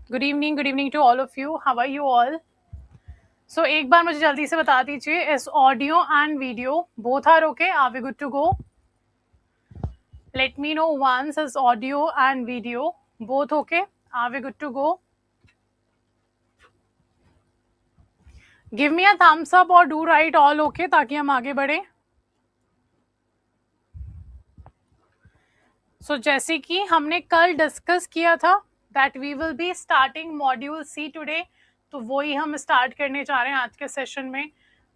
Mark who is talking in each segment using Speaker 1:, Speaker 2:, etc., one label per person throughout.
Speaker 1: Good evening to all of you. How are you all? So एक बार मुझे जल्दी से बता दीजिए, is audio and video both are okay? Are we good to go? Let me know once, is audio and video both okay? Are we good to go? Give me a thumbs up or do write all okay ताकि हम आगे बढ़ें. So जैसे कि हमने कल discuss किया था that we will be starting module C today, तो वही हम स्टार्ट करने जा रहे हैं आज के सेशन में.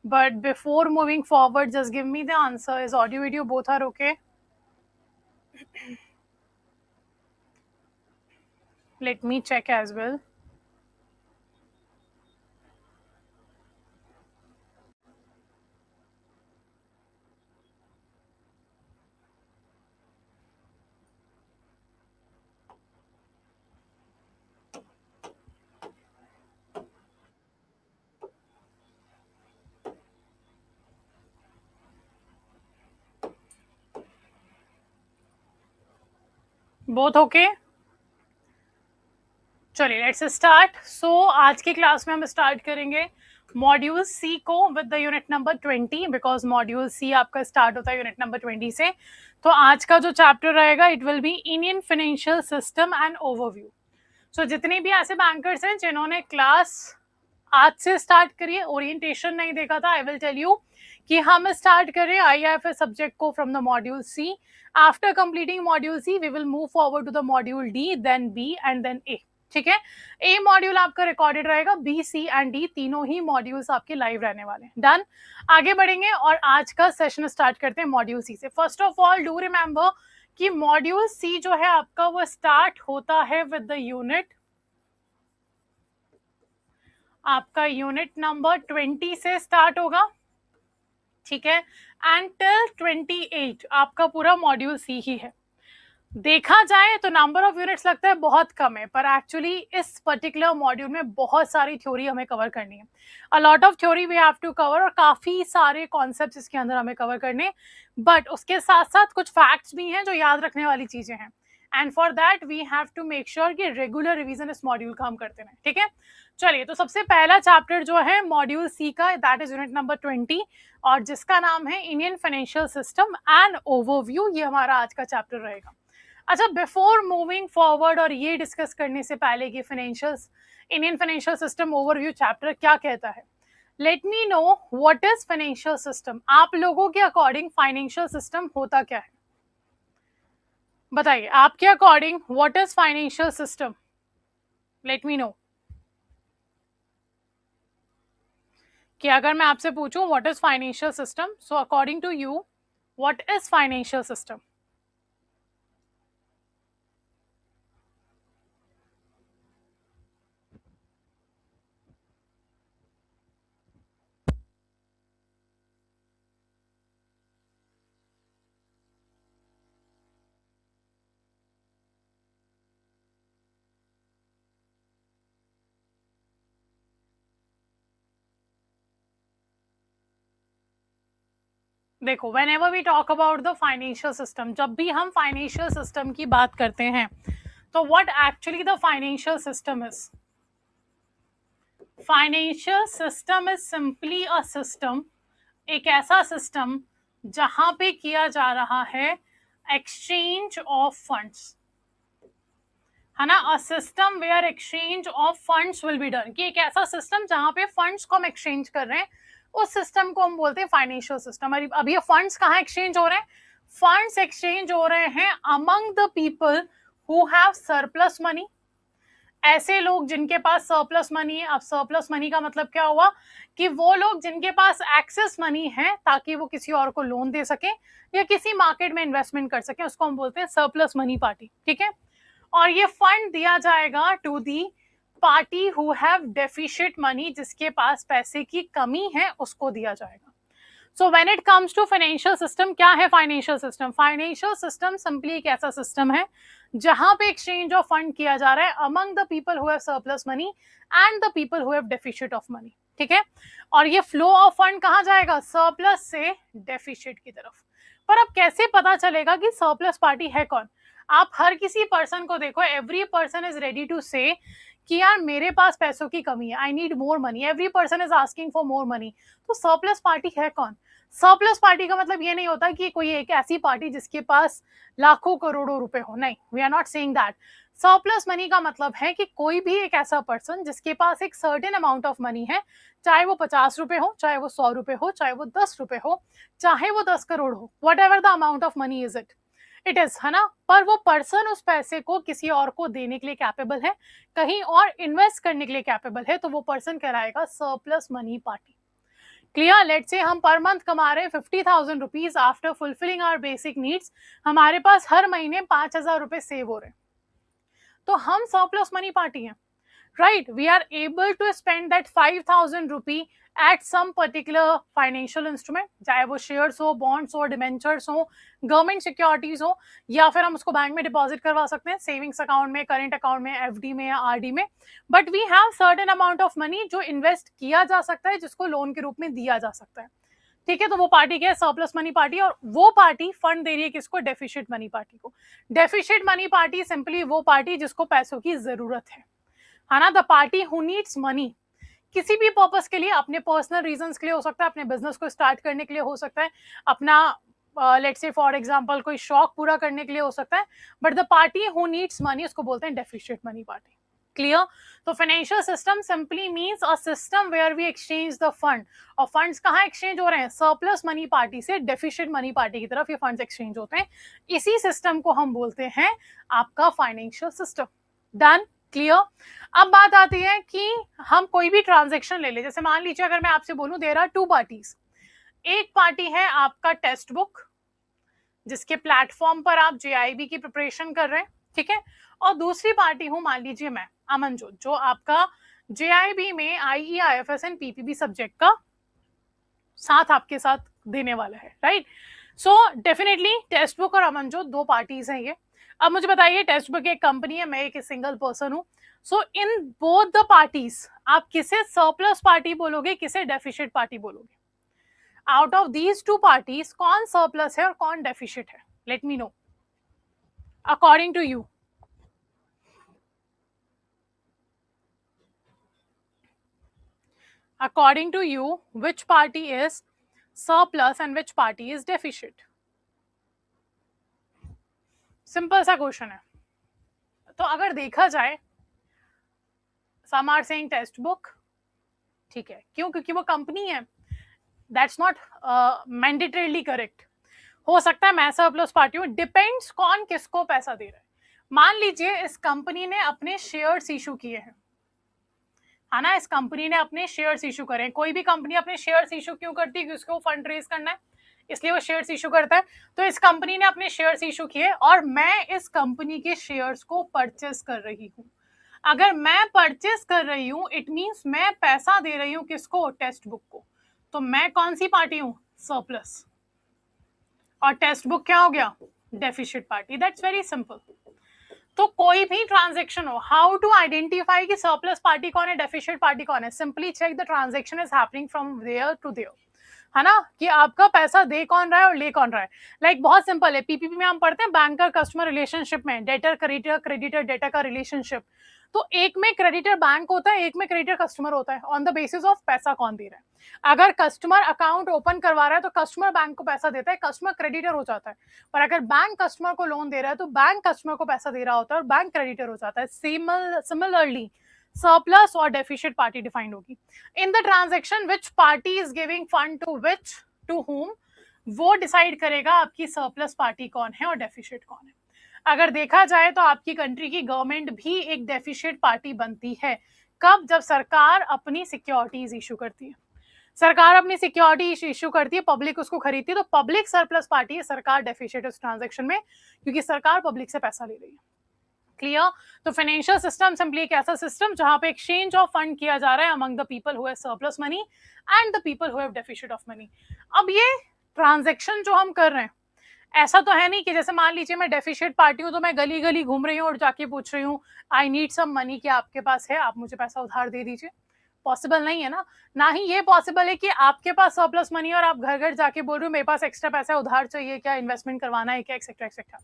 Speaker 1: But before moving forward, just give me the answer. Is audio video both are okay? Let me check as well. Both okay? चलिए लेट्स स्टार्ट. सो आज की क्लास में हम स्टार्ट करेंगे मॉड्यूल सी को with the unit number 20, because module C आपका start होता है यूनिट नंबर 20 से. तो आज का जो चैप्टर रहेगा it will be Indian financial system and overview. So जितने भी ऐसे बैंकर्स हैं जिन्होंने क्लास आज से स्टार्ट करिए, ओरिएंटेशन नहीं देखा था, आई विल टेल यू कि हम स्टार्ट करें IIFS सब्जेक्ट को from the module C. After completing module C we will move forward to the module D, then B and then A. ठीक है, ए मॉड्यूल आपका रिकॉर्डेड रहेगा, B C and D तीनों ही modules आपके live रहने वाले हैं. डन. आगे बढ़ेंगे और आज का सेशन स्टार्ट करते हैं मॉड्यूल सी से. First of all do remember कि मॉड्यूल सी जो है आपका वो स्टार्ट होता है विद द यूनिट, आपका यूनिट नंबर 20 से स्टार्ट होगा. ठीक है, एंड टिल 28 आपका पूरा मॉड्यूल सी ही है. देखा जाए तो नंबर ऑफ यूनिट्स लगता है बहुत कम है, पर एक्चुअली इस पर्टिकुलर मॉड्यूल में बहुत सारी थ्योरी हमें कवर करनी है. A lot of theory we have to cover और काफ़ी सारे कॉन्सेप्ट्स इसके अंदर हमें कवर करने. बट उसके साथ साथ कुछ फैक्ट्स भी हैं जो याद रखने वाली चीज़ें हैं, and for that we have to make sure कि रेगुलर रिवीजन इस मॉड्यूल का हम करते रहें. ठीक है, चलिए तो सबसे पहला चैप्टर जो है मॉड्यूल सी का, दैट इज यूनिट नंबर 20 और जिसका नाम है Indian financial system and overview. ये हमारा आज का चैप्टर रहेगा. अच्छा, बिफोर मूविंग फॉरवर्ड और ये डिस्कस करने से पहले कि Indian financial system overview chapter क्या कहता है, let me know what is financial system. आप लोगों के अकॉर्डिंग फाइनेंशियल सिस्टम होता क्या है? बताइए आपके according what is financial system. Let me know कि अगर मैं आपसे पूछूं what is financial system, so according to you what is financial system. देखो, whenever we talk about the financial system, जब भी हम फाइनेंशियल सिस्टम की बात करते हैं तो what actually the financial system is. Financial system is simply a system, एक ऐसा सिस्टम जहां पे किया जा रहा है एक्सचेंज ऑफ फंड्स, है ना. A system where exchange of funds will be done, कि एक ऐसा सिस्टम जहां पे फंड्स को हम एक्सचेंज कर रहे हैं, उस सिस्टम को हम बोलते हैं फाइनेंशियल सिस्टम. अब ये फंड्स कहाँ एक्सचेंज हो रहे हैं? फंड्स एक्सचेंज हो रहे हैं among the people who have surplus money. ऐसे लोग जिनके पास सरप्लस मनी है. अब सरप्लस मनी का मतलब क्या हुआ कि वो लोग जिनके पास एक्सेस मनी है ताकि वो किसी और को लोन दे सके या किसी मार्केट में इन्वेस्टमेंट कर सके, उसको हम बोलते हैं सरप्लस मनी पार्टी. ठीक है, और ये फंड दिया जाएगा to the party who have deficient money, जिसके पास पैसे की कमी है उसको दिया जाएगा. So when it comes to financial system, क्या है financial system? Financial system simply एक ऐसा सिस्टम है जहां पे एक्सचेंज ऑफ फंड किया जा रहा है among the people who have surplus money and the people who have deficient of money. ठीक है, और ये फ्लो ऑफ फंड कहाँ जाएगा? सरप्लस से डेफिशिएंट की तरफ. पर अब कैसे पता चलेगा कि सरप्लस पार्टी है कौन? आप हर किसी पर्सन को देखो, every person is ready to say कि यार मेरे पास पैसों की कमी है, I need more money, every person is asking for more money, तो सरप्लस पार्टी है कौन? सरप्लस पार्टी का मतलब ये नहीं होता कि कोई एक ऐसी पार्टी जिसके पास लाखों करोड़ों रुपए हो, नहीं, we are not saying that. Surplus money का मतलब है कि कोई भी एक ऐसा पर्सन जिसके पास एक सर्टेन अमाउंट ऑफ मनी है, चाहे वो 50 रुपए हो, चाहे वो 100 रुपए हो, चाहे वो 10 रुपए हो, चाहे वो 10 करोड़ हो, what ever the amount of money is it is, है ना, पर वो पर्सन उस पैसे को किसी और को देने के लिए कैपेबल है, कहीं और इन्वेस्ट करने के लिए कैपेबल है, तो वो पर्सन कहलाएगा surplus money party. Clear? Let's say हम पर मंथ कमा रहे हैं 50,000 rupees after fulfilling our basic needs, हमारे पास हर महीने 5,000 रुपए सेव हो रहे हैं, तो हम सरप्लस मनी पार्टी हैं, right? We are able to spend that 5,000 rupee at some particular financial instrument, चाहे वो शेयर्स हो, बॉन्ड्स हो, डिबेंचर्स हो, गवर्नमेंट सिक्योरिटीज हो, या फिर हम उसको बैंक में डिपॉजिट करवा सकते हैं, सेविंग्स अकाउंट में, करेंट अकाउंट में, एफडी में या आरडी में, but we have certain amount of money जो इन्वेस्ट किया जा सकता है, जिसको लोन के रूप में दिया जा सकता है, ठीक है? तो वो पार्टी क्या है? Surplus money party. और वो पार्टी फंड दे रही है किसको? डेफिशिट मनी पार्टी को। डेफिशिट मनी पार्टी सिंपली वो पार्टी जिसको पैसों की जरूरत है ना? The party who needs money किसी भी पर्पस के लिए, अपने पर्सनल रीजंस के लिए हो सकता है, अपने बिजनेस को स्टार्ट करने के लिए हो सकता है, अपना लेट्स से फॉर एग्जांपल कोई शौक पूरा करने के लिए हो सकता है, but the party who needs money उसको बोलते हैं डेफिशिट मनी पार्टी। क्लियर? तो financial system simply means a system where we exchange the fund, और फंड्स कहाँ एक्सचेंज हो रहे हैं? सरप्लस मनी पार्टी से डेफिशिट मनी पार्टी की तरफ ये फंड्स एक्सचेंज होते हैं। इसी सिस्टम को हम बोलते हैं आपका फाइनेंशियल सिस्टम। डन? क्लियर? अब बात आती है कि हम कोई भी ट्रांजेक्शन ले ले, जैसे मान लीजिए अगर मैं आपसे बोलूं देयर आर टू पार्टीज, एक पार्टी है आपका टेक्स्ट बुक जिसके प्लेटफॉर्म पर आप जेआईबी की प्रिपरेशन कर रहे हैं, ठीक है, और दूसरी पार्टी हूं मान लीजिए मैं अमनजोत, जो आपका जेआईबी में IE, IFS and PPB subject का साथ आपके साथ देने वाला है, right? So definitely text book और अमनजोत दो पार्टीज हैं ये। अब मुझे बताइए, टेक्स्ट बुक एक कंपनी है, मैं एक सिंगल पर्सन हूं, so in both the parties आप किसे सरप्लस पार्टी बोलोगे, किसे डेफिशिट पार्टी बोलोगे? Out of these two parties कौन सरप्लस है और कौन डेफिशिट है? Let me know according to you. According to you, which party is surplus and which party is deficit? Simple सा क्वेश्चन है। तो अगर देखा जाए, some are saying text book, ठीक है, क्यों? क्योंकि वो कंपनी है। That's not mandatorily correct. हो सकता है मैं सरप्लस पार्टी हूँ, डिपेंड्स कौन किसको पैसा दे रहा है। मान लीजिए इस कंपनी ने अपने शेयर्स इशू किए हैं, है ना, इस कंपनी ने अपने शेयर्स इशू करे। कोई भी कंपनी अपने शेयर्स इशू क्यों करती है? क्योंकि उसको फंड रेज करना है, इसलिए वो शेयर्स इशू करता है। तो इस कंपनी ने अपने शेयर्स इशू किए और मैं इस कंपनी के शेयर्स को परचेस कर रही हूँ। अगर मैं परचेस कर रही हूँ, इट मींस मैं पैसा दे रही हूँ किसको? टेक्स्ट बुक को। तो मैं कौन सी पार्टी हूँ? सरप्लस। और टेक्स्ट बुक क्या हो गया? Deficit party. That's very simple. तो कोई भी ट्रांजेक्शन हो, हाउ टू आइडेंटिफाई कि सरप्लस पार्टी कौन है, डेफिशिट पार्टी कौन है? Simply check the transaction is happening from there to there, है ना, कि आपका पैसा दे कौन रहा है और ले कौन रहा है। लाइक बहुत सिंपल है, पीपीपी में हम पढ़ते हैं बैंकर कस्टमर रिलेशनशिप में, डेटर क्रेडिटर, क्रेडिटर डेटर का रिलेशनशिप। तो एक में क्रेडिटर बैंक होता है, एक में क्रेडिटर कस्टमर होता है, ऑन द बेसिस ऑफ पैसा कौन दे रहा है। अगर कस्टमर अकाउंट ओपन करवा रहा है तो कस्टमर बैंक को पैसा देता है, कस्टमर क्रेडिटर हो जाता है। पर अगर बैंक कस्टमर को लोन दे रहा है तो बैंक कस्टमर को पैसा दे रहा होता है और बैंक क्रेडिटर हो जाता है। सिमिलरली सरप्लस और डेफिशिट पार्टी डिफाइंड होगी in the transaction which party is giving fund to which to whom, वो डिसाइड करेगा आपकी सरप्लस पार्टी कौन है और डेफिशिट कौन है। अगर देखा जाए तो आपकी कंट्री की गवर्नमेंट भी एक डेफिशिट पार्टी बनती है। कब? जब सरकार अपनी सिक्योरिटीज इशू करती है। सरकार अपनी सिक्योरिटी इशू करती है, पब्लिक उसको खरीदती है, तो पब्लिक सरप्लस पार्टी है, सरकार डेफिशिट इस ट्रांजेक्शन में, क्योंकि सरकार पब्लिक से पैसा ले रही है। क्लियर? तो फाइनेंशियल सिस्टम सिंपली एक ऐसा सिस्टम जहां पे एक्सचेंज ऑफ फंड किया जा रहा है among the people who have surplus money and the people who have deficit of money. अब ये ट्रांजेक्शन जो हम कर रहे हैं, ऐसा तो है नहीं कि जैसे मान लीजिए मैं डेफिशिट पार्टी हूँ तो मैं गली गली घूम रही हूँ और जाके पूछ रही हूँ आई नीड सम मनी, क्या आपके पास है, आप मुझे पैसा उधार दे दीजिए। पॉसिबल नहीं है ना ही ये पॉसिबल है कि आपके पास सरप्लस मनी और आप घर घर जाके बोल रहे हो मेरे पास एक्स्ट्रा पैसा उधार चाहिए, क्या इन्वेस्टमेंट करवाना है क्या, एक्सेट्रा एक्सेट्रा।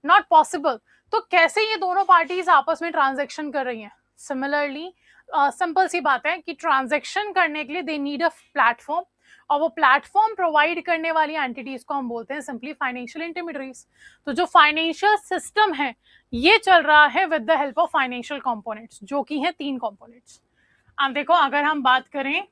Speaker 1: Not possible. तो कैसे ये दोनों पार्टीज आपस में ट्रांजेक्शन कर रही हैं? सिमिलरली सिंपल सी बात है कि ट्रांजैक्शन करने के लिए दे नीड अ प्लेटफॉर्म, और वो प्लेटफॉर्म प्रोवाइड करने वाली एंटिटीज को हम बोलते हैं सिंपली फाइनेंशियल इंटरमीडियरीज। तो जो फाइनेंशियल सिस्टम है ये चल रहा है with the help of financial components, जो कि हैं 3 कंपोनेंट्स। अब देखो अगर हम बात करें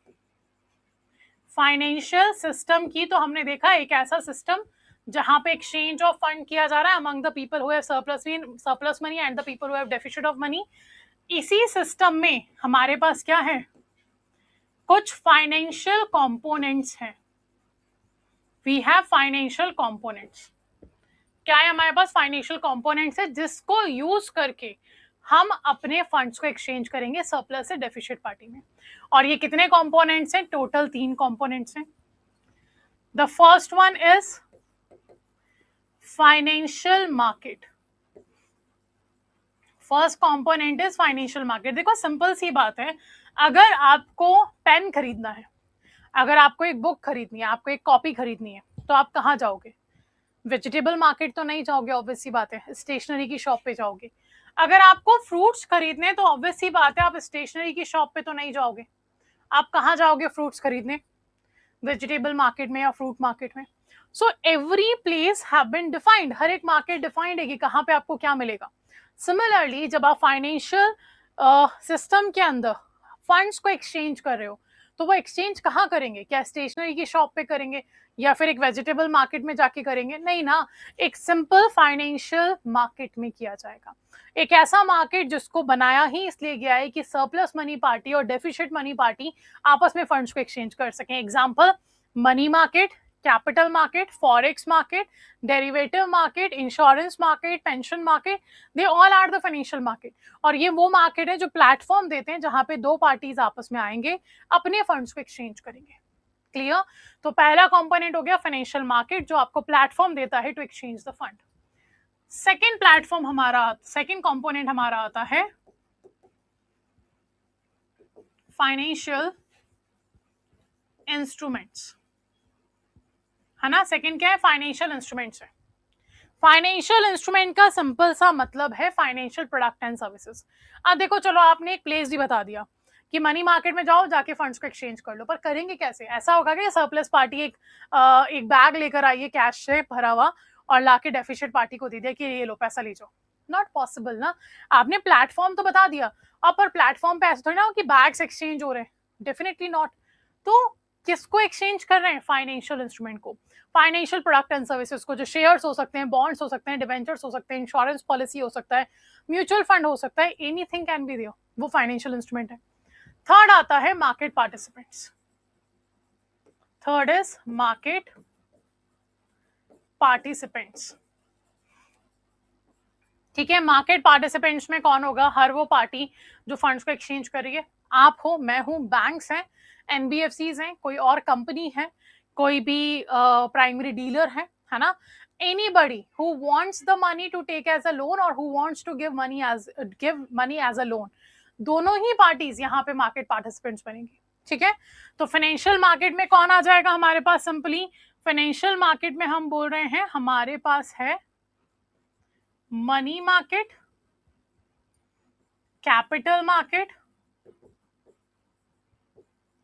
Speaker 1: फाइनेंशियल सिस्टम की, तो हमने देखा एक ऐसा सिस्टम जहां पे एक्सचेंज ऑफ फंड किया जा रहा है among the people who have surplus money and the people who have deficit of money. इसी सिस्टम में हमारे पास क्या है, कुछ फाइनेंशियल कंपोनेंट्स हैं। We have financial components. क्या है हमारे पास, फाइनेंशियल कंपोनेंट्स है जिसको यूज करके हम अपने फंड्स को एक्सचेंज करेंगे सरप्लस से डेफिसिट पार्टी में। और ये कितने कंपोनेंट्स हैं, टोटल 3 कंपोनेंट्स हैं। The first one is financial market. First component is financial market. देखो सिंपल सी बात है, अगर आपको पेन खरीदना है, अगर आपको एक बुक खरीदनी है, आपको एक कॉपी खरीदनी है, तो आप कहाँ जाओगे, वेजिटेबल मार्केट तो नहीं जाओगे, ऑब्वियस सी बात है, स्टेशनरी की शॉप पे जाओगे। अगर आपको फ्रूट्स खरीदने तो ऑब्वियस सी बात है आप स्टेशनरी की शॉप पे तो नहीं जाओगे, आप कहाँ जाओगे फ्रूट्स खरीदने, वेजिटेबल मार्केट में या फ्रूट मार्केट में। So every place have been defined, हर एक मार्केट डिफाइंड है कि कहाँ पे आपको क्या मिलेगा। सिमिलरली जब आप फाइनेंशियल सिस्टम के अंदर फंड्स को एक्सचेंज कर रहे हो, तो वो एक्सचेंज कहाँ करेंगे, क्या स्टेशनरी की शॉप पे करेंगे या फिर एक वेजिटेबल मार्केट में जाके करेंगे, नहीं ना, एक सिंपल फाइनेंशियल मार्केट में किया जाएगा। एक ऐसा मार्केट जिसको बनाया ही इसलिए गया है कि सरप्लस मनी पार्टी और डेफिसिट मनी पार्टी आपस में फंड्स को एक्सचेंज कर सकें। Example money market, capital market, forex market, derivative market, insurance market, pension market, they all are the financial market. और ये वो मार्केट है जो प्लेटफॉर्म देते हैं जहां पे 2 पार्टीज आपस में आएंगे, अपने फंड्स को एक्सचेंज करेंगे। क्लियर? तो पहला कंपोनेंट हो गया फाइनेंशियल मार्केट, जो आपको प्लेटफॉर्म देता है to exchange the fund. Second platform हमारा, सेकेंड कंपोनेंट हमारा आता है फाइनेंशियल इंस्ट्रूमेंट्स, है ना। सेकेंड क्या है, फाइनेंशियल इंस्ट्रूमेंट्स है। फाइनेंशियल इंस्ट्रूमेंट का सिंपल सा मतलब है फाइनेंशियल प्रोडक्ट एंड सर्विसेज। अब देखो चलो आपने एक प्लेस भी बता दिया कि मनी मार्केट में जाओ, जाके फंड्स को एक्सचेंज कर लो, पर करेंगे कैसे, ऐसा होगा कि सरप्लस पार्टी एक बैग लेकर आई है कैश से भरा हुआ और लाके डेफिसिट पार्टी को दे दिया कि ये लो पैसा ले जाओ, नॉट पॉसिबल ना। आपने प्लेटफॉर्म तो बता दिया, अब पर प्लेटफॉर्म पे ऐसा थोड़ी ना हो कि बैग्स एक्सचेंज हो रहे हैं, डेफिनेटली नॉट। तो किसको एक्सचेंज कर रहे हैं, फाइनेंशियल इंस्ट्रूमेंट को, फाइनेंशियल प्रोडक्ट एंड सर्विसेज को, जो शेयर्स हो सकते हैं, बॉन्ड्स हो सकते हैं, डिवेंचर्स हो सकते हैं, इंश्योरेंस पॉलिसी हो सकता है, म्यूचुअल फंड हो सकता है, एनीथिंग कैन बी देयर, वो फाइनेंशियल इंस्ट्रूमेंट है। थर्ड आता है market participants. Third is market participants. ठीक है, मार्केट पार्टिसिपेंट्स में कौन होगा, हर वो पार्टी जो फंड्स को एक्सचेंज कर रही है। आप हो, मैं हूं, बैंक्स हैं, एनबीएफसीज हैं, कोई और कंपनी है, कोई भी प्राइमरी डीलर है ना, anybody who wants the money to take as a loan or who wants to give money as a loan, दोनों ही पार्टीज यहाँ पे मार्केट पार्टिसिपेंट्स बनेंगी। ठीक है, तो फाइनेंशियल मार्केट में कौन आ जाएगा हमारे पास, सिंपली फाइनेंशियल मार्केट में हम बोल रहे हैं हमारे पास है money market, capital market,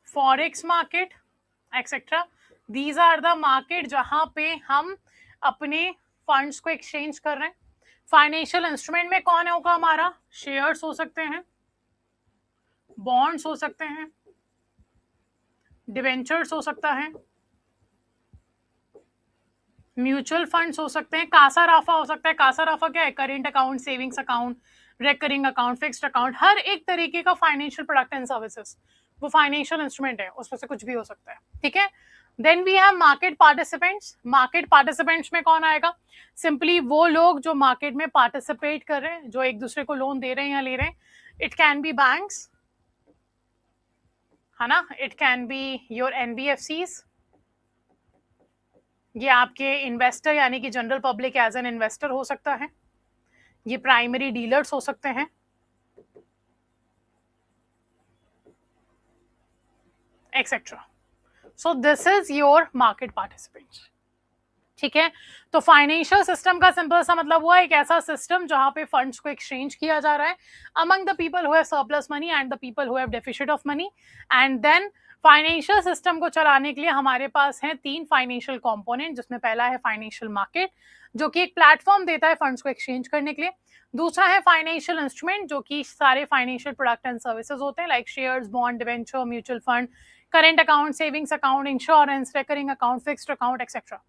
Speaker 1: forex market etcetera. These are the market जहां पे हम अपने फंड्स को एक्सचेंज कर रहे हैं। फाइनेंशियल इंस्ट्रूमेंट में कौन होगा हमारा, शेयर्स हो सकते हैं, बॉन्ड्स हो सकते हैं, डिवेंचर्स हो सकता है, म्यूचुअल फंड्स हो सकते हैं, कासा राफा हो सकता है। कासा राफा क्या है, current account, savings account, recurring account, fixed account, हर एक तरीके का फाइनेंशियल प्रोडक्ट एंड सर्विसेज वो फाइनेंशियल इंस्ट्रूमेंट है, उसमें से कुछ भी हो सकता है। ठीक है, then we have market participants. Market participants में कौन आएगा, सिंपली वो लोग जो मार्केट में पार्टिसिपेट कर रहे हैं, जो एक दूसरे को लोन दे रहे हैं या ले रहे हैं। इट कैन बी बैंक्स, है ना, it can be your NBFCs, ये आपके इन्वेस्टर यानी कि general public as an investor हो सकता है, ये प्राइमरी डीलर्स हो सकते हैं, etcetera. So this is your market participants. ठीक है। तो फाइनेंशियल सिस्टम का सिंपल सा मतलब हुआ एक ऐसा सिस्टम जहां पे फंड्स को एक्सचेंज किया जा रहा है among the people who have surplus money and the people who have deficit of money. And then financial system को चलाने के लिए हमारे पास हैं 3 फाइनेंशियल कंपोनेंट, जिसमें पहला है फाइनेंशियल मार्केट जो कि एक प्लेटफॉर्म देता है फंड्स को एक्सचेंज करने के लिए। दूसरा है फाइनेंशियल इंस्ट्रूमेंट जो कि सारे फाइनेंशियल प्रोडक्ट एंड सर्विसेज होते हैं like shares, bond, debenture, mutual fund, current account, savings account, insurance, recurring account, fixed account etcetera.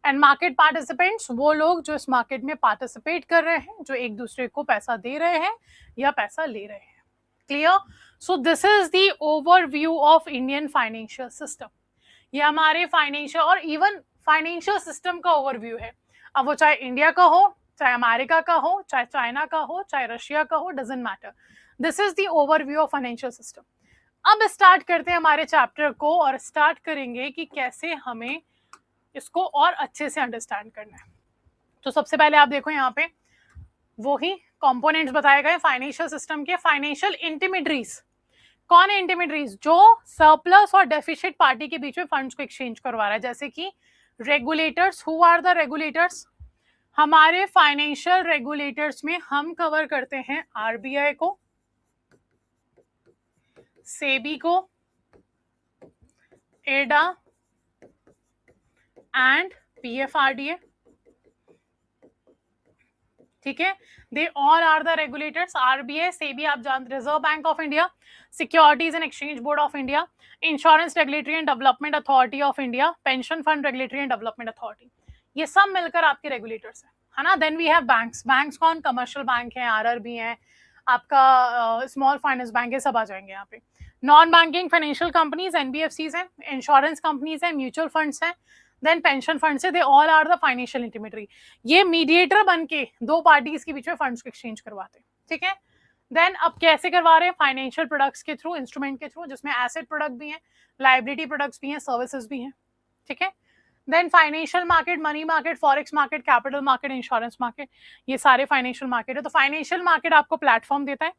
Speaker 1: And market participants वो लोग जो इस मार्केट में पार्टिसिपेट कर रहे हैं, जो एक दूसरे को पैसा दे रहे हैं या पैसा ले रहे हैं। Clear? So this is the overview of Indian financial system. ये हमारे फाइनेंशियल और इवन फाइनेंशियल सिस्टम का ओवरव्यू है। अब वो चाहे इंडिया का हो, चाहे अमेरिका का हो, चाहे चाइना का हो, चाहे रशिया का हो, doesn't matter. This is the overview of financial system. अब स्टार्ट करते हैं हमारे चैप्टर को और स्टार्ट करेंगे कि कैसे हमें इसको और अच्छे से अंडरस्टैंड करना है। तो सबसे पहले आप देखो यहाँ पे वो ही कंपोनेंट्स बताए गए फाइनेंशियल सिस्टम के। फाइनेंशियल इंटरमीडियरीज कौन है? इंटरमीडियरीज जो सरप्लस और डेफिसिट पार्टी के बीच में फंड्स को एक्सचेंज करवा रहा है, जैसे कि regulators. Who are the regulators? हमारे फाइनेंशियल रेगुलेटर्स में हम कवर करते हैं आरबीआई को, सेबी को, एडा एंड पीएफआरडीए। ठीक है, they all are the regulators. RBI, SEBI आप जानते, Reserve Bank of India, Securities and exchange board of India, Insurance regulatory and development authority of India, Pension fund Regulatory and development Authority, ये सब मिलकर आपके regulators है ना। Then we have banks. Banks कौन? Commercial bank है, RRB है, आपका स्मॉल फाइनेंस बैंक है, सब आ जाएंगे यहाँ पे। Non banking financial companies NBFCs हैं, इंश्योरेंस कंपनीज हैं, म्यूचुअल फंड्स हैं, देन पेंशन फंड से, they all are the financial intermediary. ये मीडिएटर बन के दो पार्टीज के बीच में फंड्स को एक्सचेंज करवाते हैं। ठीक है, देन अब कैसे करवा रहे हैं? फाइनेंशियल प्रोडक्ट्स के थ्रू, इंस्ट्रूमेंट के थ्रू, जिसमें एसेट प्रोडक्ट भी हैं, लाइबिलिटी प्रोडक्ट्स भी हैं, सर्विसेज भी हैं। ठीक है, then financial market, money market, forex market, capital market, insurance market, ये सारे फाइनेंशियल मार्केट है। तो फाइनेंशियल मार्केट आपको प्लेटफॉर्म देता है,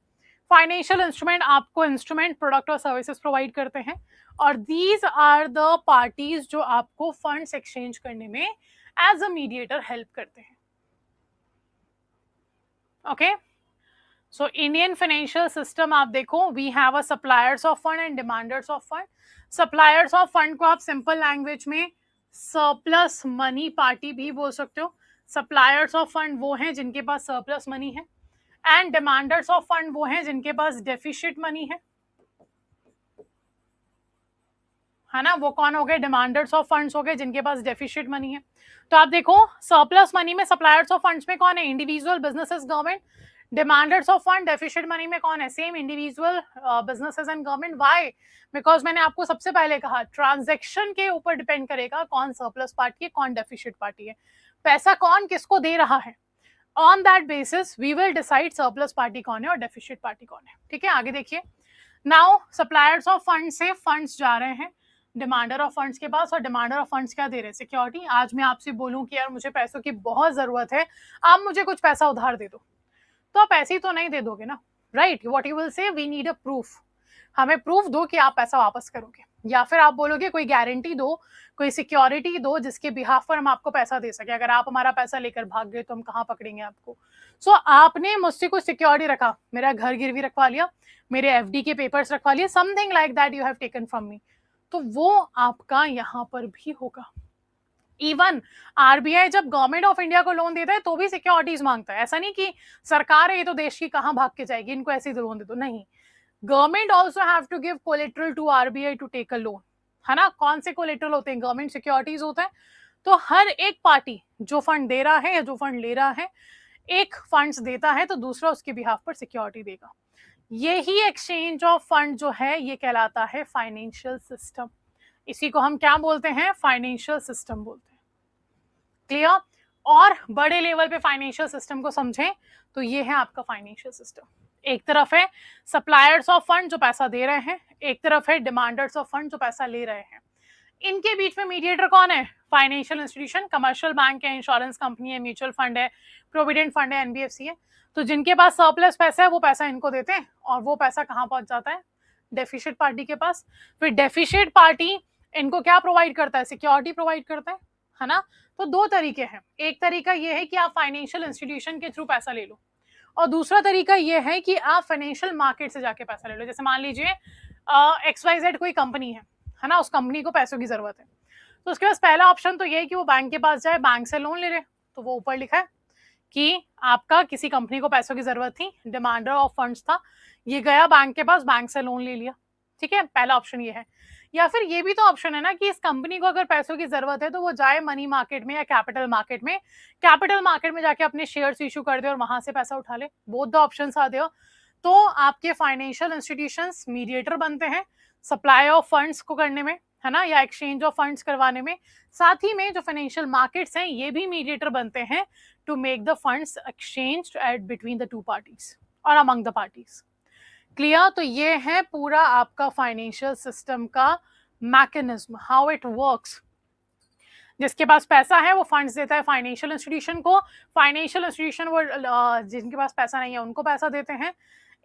Speaker 1: फाइनेंशियल इंस्ट्रूमेंट आपको इंस्ट्रूमेंट, प्रोडक्ट और सर्विसेज प्रोवाइड करते हैं, और दीज आर द पार्टीज जो आपको फंड्स एक्सचेंज करने में एज अ मीडिएटर हेल्प करते हैं। Okay, so Indian financial system आप देखो, we have a suppliers of fund and demanders of fund. Suppliers of fund को आप सिंपल लैंग्वेज में सरप्लस मनी पार्टी भी बोल सकते हो। सप्लायर्स ऑफ फंड वो हैं जिनके पास सरप्लस मनी है, एंड डिमांडर्स ऑफ फंड वो हैं जिनके पास डेफिसिट मनी है ना। वो कौन हो गए? डिमांडर्स ऑफ फंड्स हो गए जिनके पास डेफिसिट मनी है। तो आप देखो सरप्लस मनी में सप्लायर्स ऑफ फंड्स में कौन है? Individual, businesses, government. Demanders of fund, deficit money में कौन है? Same, individual, businesses and government. Why? Because मैंने आपको सबसे पहले कहा ट्रांजैक्शन के ऊपर डिपेंड करेगा कौन सरप्लस पार्टी है, कौन डेफिसिट पार्टी है, पैसा कौन किसको दे रहा है। On that basis we will decide surplus party कौन है और डेफिसिट पार्टी कौन है। ठीक है, आगे देखिए। नाउ सप्लायर्स ऑफ फंड से फंड्स जा रहे हैं डिमांडर ऑफ फंड्स के पास, और डिमांडर ऑफ फंड्स क्या दे रहे हैं? सिक्योरिटी। आज मैं आपसे बोलूं कि यार मुझे पैसों की बहुत जरूरत है, आप मुझे कुछ पैसा उधार दे दो, तो आप ऐसे ही तो नहीं दे दोगे ना, right? What you will say, we need a proof, हमें प्रूफ दो कि आप पैसा वापस करोगे, या फिर आप बोलोगे कोई गारंटी दो, कोई सिक्योरिटी दो जिसके बिहाफ पर हम आपको पैसा दे सके। अगर आप हमारा पैसा लेकर भाग गए तो हम कहाँ पकड़ेंगे आपको। सो आपने मुझसे कुछ सिक्योरिटी रखा, मेरा घर गिरवी रखवा लिया, मेरे एफडी के पेपर्स रखवा लिए, something like that you have taken from me, तो वो आपका यहाँ पर भी होगा। इवन आरबीआई जब गवर्नमेंट ऑफ इंडिया को लोन देता है तो भी सिक्योरिटीज मांगता है। ऐसा नहीं कि सरकार है ये तो देश की कहाँ भाग के जाएगी, इनको ऐसे ही लोन दे दो, नहीं। Government also have to give collateral to RBI to take a loan, है ना। कौन से कोलेटरल होते हैं? गवर्नमेंट सिक्योरिटीज होता है। तो हर एक पार्टी जो फंड दे रहा है या जो फंड ले रहा है, एक फंड्स देता है तो दूसरा उसके बिहाफ पर सिक्योरिटी देगा। यही एक्सचेंज ऑफ फंड जो है ये कहलाता है फाइनेंशियल सिस्टम। इसी को हम क्या बोलते हैं? फाइनेंशियल सिस्टम बोलते हैं। क्लियर? और बड़े लेवल पे फाइनेंशियल सिस्टम को समझें तो ये है आपका फाइनेंशियल सिस्टम। एक तरफ है सप्लायर्स ऑफ फंड जो पैसा दे रहे हैं, एक तरफ है डिमांडर्स ऑफ फंड जो पैसा ले रहे हैं। इनके बीच में मीडिएटर कौन है? फाइनेंशियल इंस्टीट्यूशन, कमर्शियल बैंक है, इंश्योरेंस कंपनी है, म्यूचुअल फंड है, प्रोविडेंट फंड है, एनबीएफसी है। तो जिनके पास सरप्लस पैसा है वो पैसा इनको देते हैं, और वो पैसा कहाँ पहुंच जाता है? डेफिसिट पार्टी के पास। फिर डेफिसिट पार्टी इनको क्या प्रोवाइड करता है? सिक्योरिटी प्रोवाइड करता है ना। तो दो तरीके हैं, एक तरीका ये है कि आप फाइनेंशियल इंस्टीट्यूशन के थ्रू पैसा ले लो, और दूसरा तरीका ये है कि आप फाइनेंशियल मार्केट से जाके पैसा ले लो। जैसे मान लीजिए XYZ कोई कंपनी है ना, उस कंपनी को पैसों की जरूरत है, तो उसके पास पहला ऑप्शन तो ये है कि वो बैंक के पास जाए, बैंक से लोन ले ले। तो वो ऊपर लिखा है कि आपका किसी कंपनी को पैसों की जरूरत थी, डिमांडर ऑफ फंड्स था, ये गया बैंक के पास, बैंक से लोन ले लिया, ठीक है, पहला ऑप्शन ये है। या फिर ये भी तो ऑप्शन है ना कि इस कंपनी को अगर पैसों की जरूरत है तो वो जाए मनी मार्केट में या कैपिटल मार्केट में, कैपिटल मार्केट में जाके अपने शेयर्स इशू कर दे और वहां से पैसा उठा ले। Both the options are there. तो आपके फाइनेंशियल इंस्टीट्यूशंस मीडिएटर बनते हैं सप्लाई ऑफ फंड्स को करने में, है ना, या एक्सचेंज ऑफ फंड्स करवाने में। साथ ही में जो फाइनेंशियल मार्केट्स हैं ये भी मीडिएटर बनते हैं to make the funds exchange at between the two parties और अमंग द पार्टीज। क्लियर? तो ये है पूरा आपका फाइनेंशियल सिस्टम का मैकेनिज्म, हाउ इट वर्क्स। जिसके पास पैसा है वो फंड्स देता है फाइनेंशियल इंस्टीट्यूशन को, फाइनेंशियल इंस्टीट्यूशन वो जिनके पास पैसा नहीं है उनको पैसा देते हैं।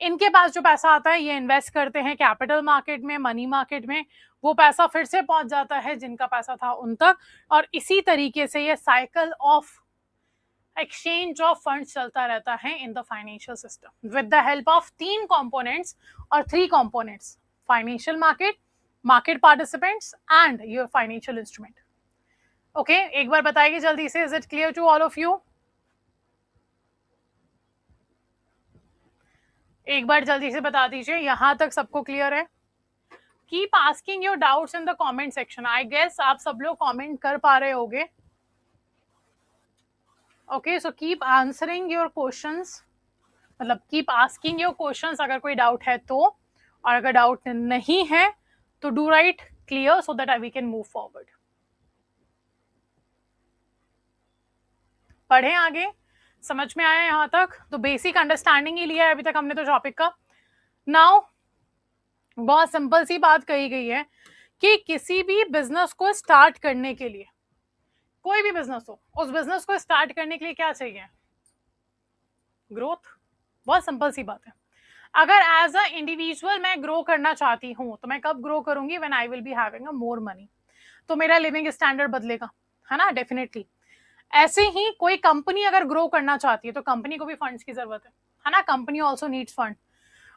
Speaker 1: इनके पास जो पैसा आता है ये इन्वेस्ट करते हैं कैपिटल मार्केट में, मनी मार्केट में, वो पैसा फिर से पहुंच जाता है जिनका पैसा था उन तक, और इसी तरीके से ये cycle of exchange of funds चलता रहता है in the financial system with the help of 3 components और 3 components, financial market, market participants and your financial instrument. Okay, एक बार बताइए जल्दी से, is it clear to all of you? एक बार जल्दी से बता दीजिए, यहां तक सबको क्लियर है? Keep asking your doubts in the comment section. I guess आप सब लोग कमेंट कर पा रहे होंगे। Okay, so keep answering your questions, मतलब कीप आस्किंग योर क्वेश्चंस अगर कोई डाउट है तो, और अगर डाउट नहीं है तो do right clear so that we can move forward. पढ़ें आगे, समझ में आया यहां तक? तो बेसिक अंडरस्टैंडिंग ही लिया है अभी तक हमने तो टॉपिक का। नाउ बहुत सिंपल सी बात कही गई है कि किसी भी बिजनेस को स्टार्ट करने के लिए, कोई भी बिजनेस हो, उस बिजनेस को स्टार्ट करने के लिए क्या चाहिए? ग्रोथ। बहुत सिंपल सी बात है। अगर एज अ इंडिविजुअल मैं ग्रो करना चाहती हूँ तो मैं कब ग्रो करूंगी? When I will be having a more money. तो मेरा लिविंग स्टैंडर्ड बदलेगा, है ना, डेफिनेटली। ऐसे ही कोई कंपनी अगर ग्रो करना चाहती है तो कंपनी को भी फंड्स की जरूरत है ना, कंपनी ऑल्सो नीड्स फंड।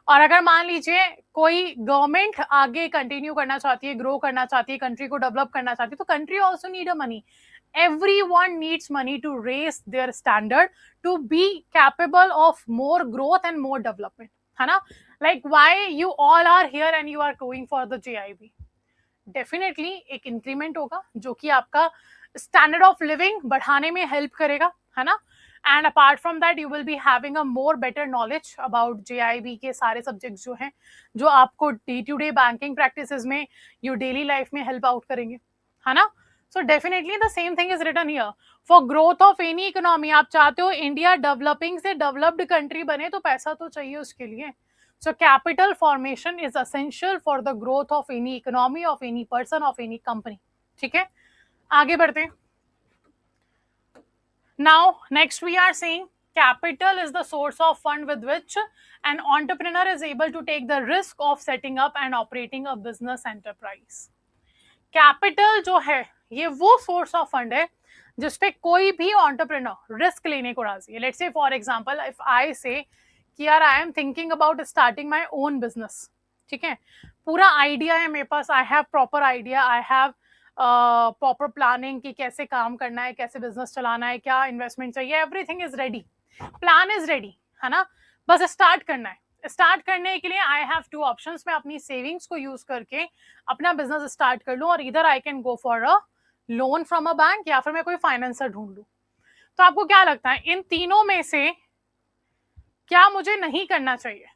Speaker 1: और अगर मान लीजिए कोई गवर्नमेंट आगे कंटिन्यू करना चाहती है, ग्रो करना चाहती है, कंट्री को डेवलप करना चाहती है, तो country also need a money. Everyone needs money to raise their standard, to be capable of more growth and more development, है ना? Like why you all are here and you are going for the JIB? Definitely एक increment होगा जो कि आपका standard of living बढ़ाने में help करेगा, है ना। And apart from that you will be having a more better knowledge about JIB के सारे सब्जेक्ट्स जो हैं, जो आपको day to day banking practices में, योर डेली लाइफ में हेल्प आउट करेंगे, है ना। So definitely the same thing is written here. For growth of any economy, आप चाहते हो इंडिया डेवलपिंग से डेवलप्ड कंट्री बने तो पैसा तो चाहिए उसके लिए। So capital formation is essential for the growth of any economy, of any person, of any company. ठीक है, आगे बढ़ते हैं। Now next we are saying capital is the source of fund with which an entrepreneur is able to take the risk of setting up and operating a business enterprise. Capital जो है ये वो source of fund है जिसपे कोई भी entrepreneur risk लेने को राजी है। Let's say for example if I say कि यार I am thinking about starting my own business, ठीक है, पूरा आइडिया है मेरे पास, I have proper idea, I have proper planning कि कैसे काम करना है, कैसे बिजनेस चलाना है, क्या इन्वेस्टमेंट चाहिए, everything is ready, plan is ready, है ना, बस स्टार्ट करना है। स्टार्ट करने के लिए आई हैव 2 ऑप्शंस, मैं अपनी सेविंग्स को यूज करके अपना बिजनेस स्टार्ट कर लूं, और इधर I can go for a loan from a bank, या फिर मैं कोई फाइनेंसर ढूंढ लूं। तो आपको क्या लगता है इन तीनों में से क्या मुझे नहीं करना चाहिए?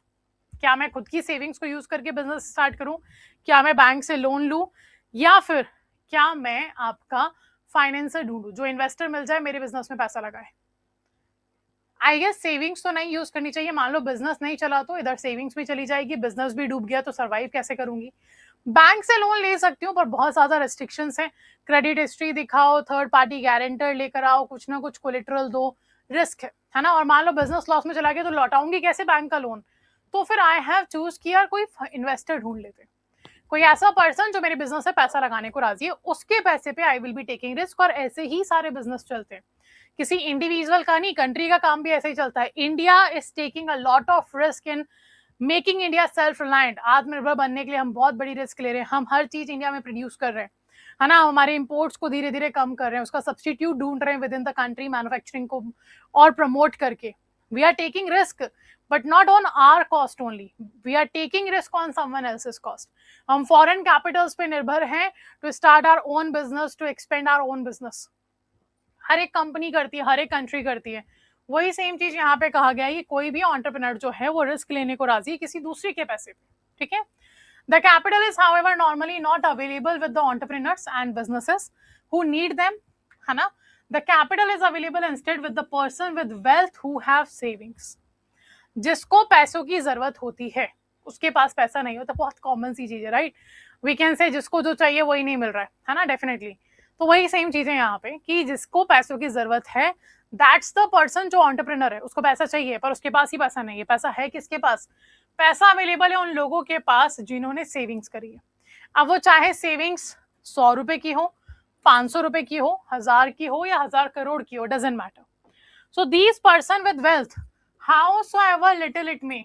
Speaker 1: क्या मैं खुद की सेविंग्स को यूज करके बिजनेस स्टार्ट करूं, क्या मैं बैंक से लोन लूं, या फिर क्या मैं आपका फाइनेंसर ढूंढूं जो इन्वेस्टर मिल जाए मेरे बिजनेस में पैसा लगाए? आई गेस सेविंग्स तो नहीं यूज करनी चाहिए। मान लो बिजनेस नहीं चला तो इधर सेविंग्स भी चली जाएगी, बिजनेस भी डूब गया तो सर्वाइव कैसे करूंगी? बैंक से लोन ले सकती हूँ पर बहुत ज्यादा रेस्ट्रिक्शंस हैं, क्रेडिट हिस्ट्री दिखाओ, थर्ड पार्टी गारंटर लेकर आओ, कुछ ना कुछ कोलेटरल दो, रिस्क है ना। और मान लो बिजनेस लॉस में चला गया तो लौटाऊंगी कैसे बैंक का लोन? तो फिर आई हैव चूज किया कोई इन्वेस्टर ढूंढ लेते। कोई ऐसा पर्सन जो मेरे बिजनेस में पैसा लगाने को राजी है, उसके पैसे पे I will be taking risk. और ऐसे ही सारे बिजनेस चलते हैं, किसी इंडिविजुअल का नहीं, कंट्री का काम भी ऐसे ही चलता है। India is taking a lot of risk in making India self reliant. आत्मनिर्भर बनने के लिए हम बहुत बड़ी रिस्क ले रहे हैं। हम हर चीज इंडिया में प्रोड्यूस कर रहे हैं, है ना, हमारे इंपोर्ट्स को धीरे धीरे कम कर रहे हैं, उसका सब्सटीट्यूट ढूंढ रहे हैं within the country manufacturing को और प्रमोट करके। We are taking risk but not on our cost only, we are taking risk on someone else's cost. हम फॉरेन कैपिटल्स पे निर्भर हैं to start our own business, to expand our own business. हर एक company करती है, हर एक country करती है। वही सेम चीज यहाँ पे कहा गया है कि कोई भी एंटरप्रेन्योर जो है वो रिस्क लेने को राजी है किसी दूसरे के पैसे पे, ठीक है। The capital is however normally not available with the entrepreneurs and businesses who need them, है ना। The capital is available instead with the person with wealth who have savings. जिसको पैसों की जरूरत होती है उसके पास पैसा नहीं होता, बहुत कॉमन सी चीज है, राइट। वी कैन से जिसको जो चाहिए वही नहीं मिल रहा है ना, डेफिनेटली। तो वही सेम चीज है यहाँ पे कि जिसको पैसों की जरूरत है, दैट्स द पर्सन जो एंटरप्रेन्योर है। उसको पैसा चाहिए पर उसके पास ही पैसा नहीं है। पैसा है किसके पास? पैसा अवेलेबल है उन लोगों के पास जिन्होंने सेविंग्स करी है। अब वो चाहे सेविंग्स 100 रुपए की हो, 500 रुपए की हो, 1000 की हो या 1000 करोड़ की हो, doesn't matter. So these person with wealth howsoever little it may,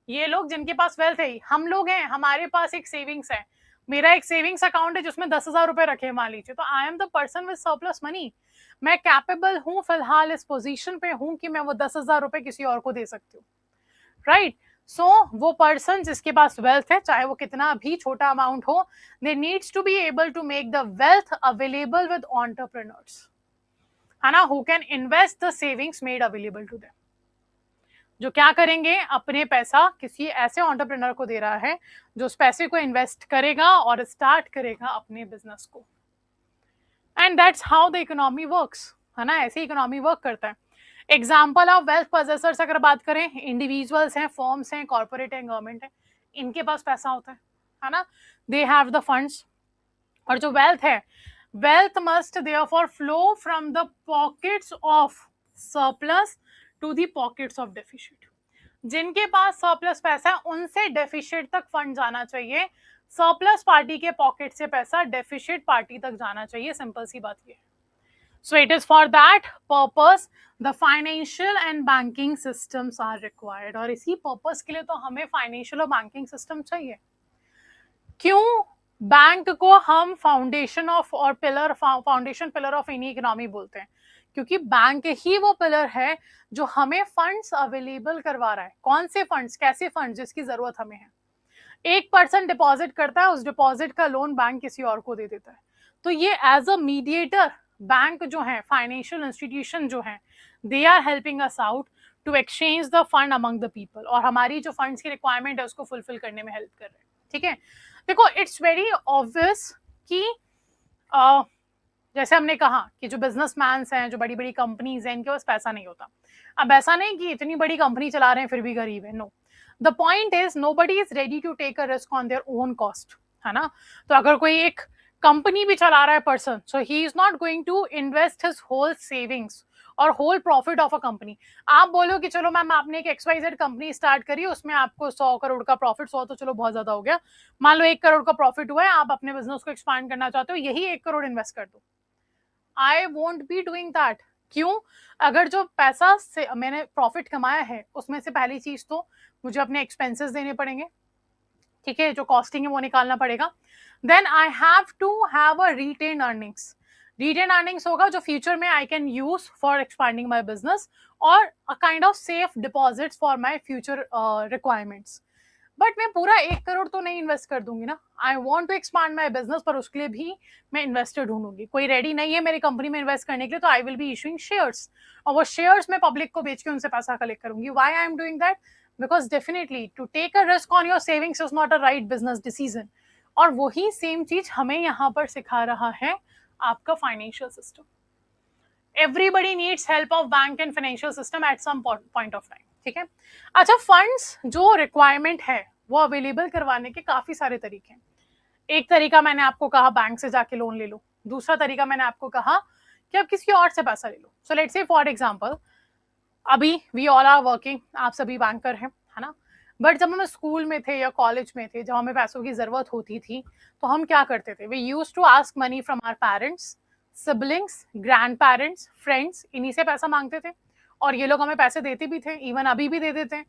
Speaker 1: ये लोग जिनके पास वेल्थ है, हम लोग हैं, हमारे पास एक सेविंग्स है, मेरा एक सेविंग्स अकाउंट है जिसमें 10,000 रुपए रखे मान लीजिए, तो I am the person with surplus money. मैं कैपेबल हूं, फिलहाल इस पोजीशन पे हूं कि मैं वो 10,000 रुपए किसी और को दे सकती हूँ, राइट। सो वो पर्सन जिसके पास वेल्थ है, चाहे वो कितना भी छोटा अमाउंट हो, they needs to be able to make the wealth available with entrepreneurs, है ना, who can invest the savings made available to them. जो क्या करेंगे, अपने पैसा किसी ऐसे एंटरप्रेन्योर को दे रहा है जो उस पैसे को इन्वेस्ट करेगा और स्टार्ट करेगा अपने बिजनेस को। And that's how the economy works, है ना, ऐसे इकोनॉमी वर्क करता है। एग्जाम्पल ऑफ वेल्थ पोजेसर्स अगर बात करें, इंडिविजुअल्स हैं, फर्म्स हैं, कॉर्पोरेट हैं, गवर्नमेंट है, इनके पास पैसा होता है ना, दे हैव द फंड्स। और जो वेल्थ है, wealth must therefore flow from the pockets of surplus to the pockets of deficit. जिनके पास सरप्लस पैसा है उनसे डेफिशिट तक फंड जाना चाहिए, सरप्लस पार्टी के पॉकेट से पैसा डेफिशिट पार्टी तक जाना चाहिए, सिंपल सी बात ये है। So it is for that purpose the financial and banking systems are required. और इसी पर्पस के लिए तो हमें फाइनेंशियल और बैंकिंग सिस्टम चाहिए। क्यों? बैंक को हम फाउंडेशन ऑफ और pillar, foundation pillar of any economy बोलते हैं, क्योंकि बैंक ही वो पिलर है जो हमें फंड्स अवेलेबल करवा रहा है। कौन से फंड्स, कैसे फंड्स, जिसकी जरूरत हमें है। एक पर्सन डिपॉजिट करता है, उस डिपॉजिट का लोन बैंक किसी और को दे देता है, तो ये एज अ मीडिएटर बैंक जो है, फाइनेंशियल इंस्टीट्यूशन जो है, they are helping us out to exchange the fund among the people, और हमारी जो फंड्स की रिक्वायरमेंट है उसको फुलफिल करने में हेल्प कर रहे हैं, ठीक है। देखो, इट्स वेरी ऑब्वियस कि जैसे हमने कहा कि जो बिजनेसमैन हैं, जो बड़ी बड़ी कंपनीज हैं, इनके पास पैसा नहीं होता। अब ऐसा नहीं कि इतनी बड़ी कंपनी चला रहे हैं फिर भी गरीब है, no. The point is nobody is ready to take a risk on their own cost, है ना। तो अगर कोई एक कंपनी भी चला रहा है person, so he is not going to invest his whole savings और whole profit of a company. आप बोलो कि चलो मैम आपने एक XYZ कंपनी स्टार्ट करी, उसमें आपको 100 करोड़ का प्रॉफिट, 100 तो चलो बहुत ज्यादा हो गया, मान लो 1 करोड़ का प्रॉफिट हुआ है, आप अपने बिजनेस को एक्सपांड करना चाहते हो, यही 1 करोड़ इन्वेस्ट कर दो। I won't be doing that. क्यों? अगर जो पैसा से मैंने प्रॉफिट कमाया है उसमें से पहली चीज तो मुझे अपने एक्सपेंसेस देने पड़ेंगे, ठीक है, जो कॉस्टिंग है वो निकालना पड़ेगा। Then I have to have a retained earnings. Retained earnings होगा जो फ्यूचर में I can use for expanding my business और a kind of safe deposits for my future requirements. But मैं पूरा 1 करोड़ तो नहीं इन्वेस्ट कर दूंगी ना। I want to expand my business, पर उसके लिए भी मैं इन्वेस्टर ढूंढूंगी। कोई रेडी नहीं है मेरी कंपनी में इन्वेस्ट करने के लिए, तो I will be issuing shares, और वो शेयर्स मैं पब्लिक को बेच के उनसे पैसा कलेक्ट करूंगी। Why I am doing that? Because definitely to take a risk on your savings is not a right business decision. और वही सेम चीज हमें यहाँ पर सिखा रहा है आपका financial system. Everybody needs help of bank and financial system at some point of time, ठीक है। अच्छा, फंड्स जो रिक्वायरमेंट है वो अवेलेबल करवाने के काफी सारे तरीके हैं। एक तरीका मैंने आपको कहा बैंक से जाके लोन ले लो, दूसरा तरीका मैंने आपको कहा कि आप किसी और से पैसा ले लो। So let's say for example, अभी वी ऑल आर वर्किंग, आप सभी बैंकर हैं, है ना। बट जब हम स्कूल में थे या कॉलेज में थे, जब हमें पैसों की ज़रूरत होती थी, तो हम क्या करते थे? We used to ask money from our parents, siblings, grand parents, friends, इन्हीं से पैसा मांगते थे और ये लोग हमें पैसे देते भी थे, इवन अभी भी दे देते हैं।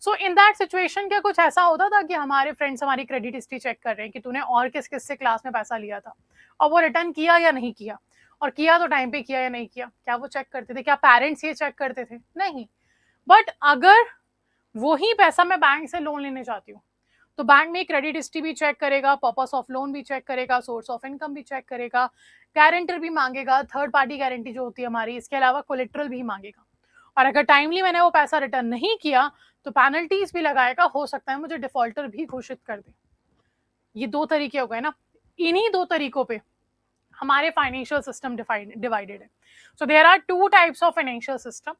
Speaker 1: सो इन दैट सिचुएशन क्या कुछ ऐसा होता था कि हमारे फ्रेंड्स हमारी क्रेडिट हिस्ट्री चेक कर रहे हैं कि तूने और किस किस से क्लास में पैसा लिया था और वो रिटर्न किया या नहीं किया, और किया तो टाइम पे किया या नहीं किया, क्या वो चेक करते थे? क्या पेरेंट्स ये चेक करते थे? नहीं। बट अगर वही पैसा मैं बैंक से लोन लेने जाती हूँ, तो बैंक में क्रेडिट हिस्ट्री भी चेक करेगा, पर्पस ऑफ लोन भी चेक करेगा, सोर्स ऑफ इनकम भी चेक करेगा, गारंटर भी मांगेगा, थर्ड पार्टी गारंटी जो होती है हमारी, इसके अलावा कोलेट्रल भी मांगेगा। और अगर टाइमली मैंने वो पैसा रिटर्न नहीं किया तो पेनल्टीज भी लगाएगा, हो सकता है मुझे डिफॉल्टर भी घोषित कर दे। ये दो तरीके हो गए ना। इन्हीं दो तरीकों पे हमारे फाइनेंशियल सिस्टम डिवाइडेड है। So there are two types of financial system,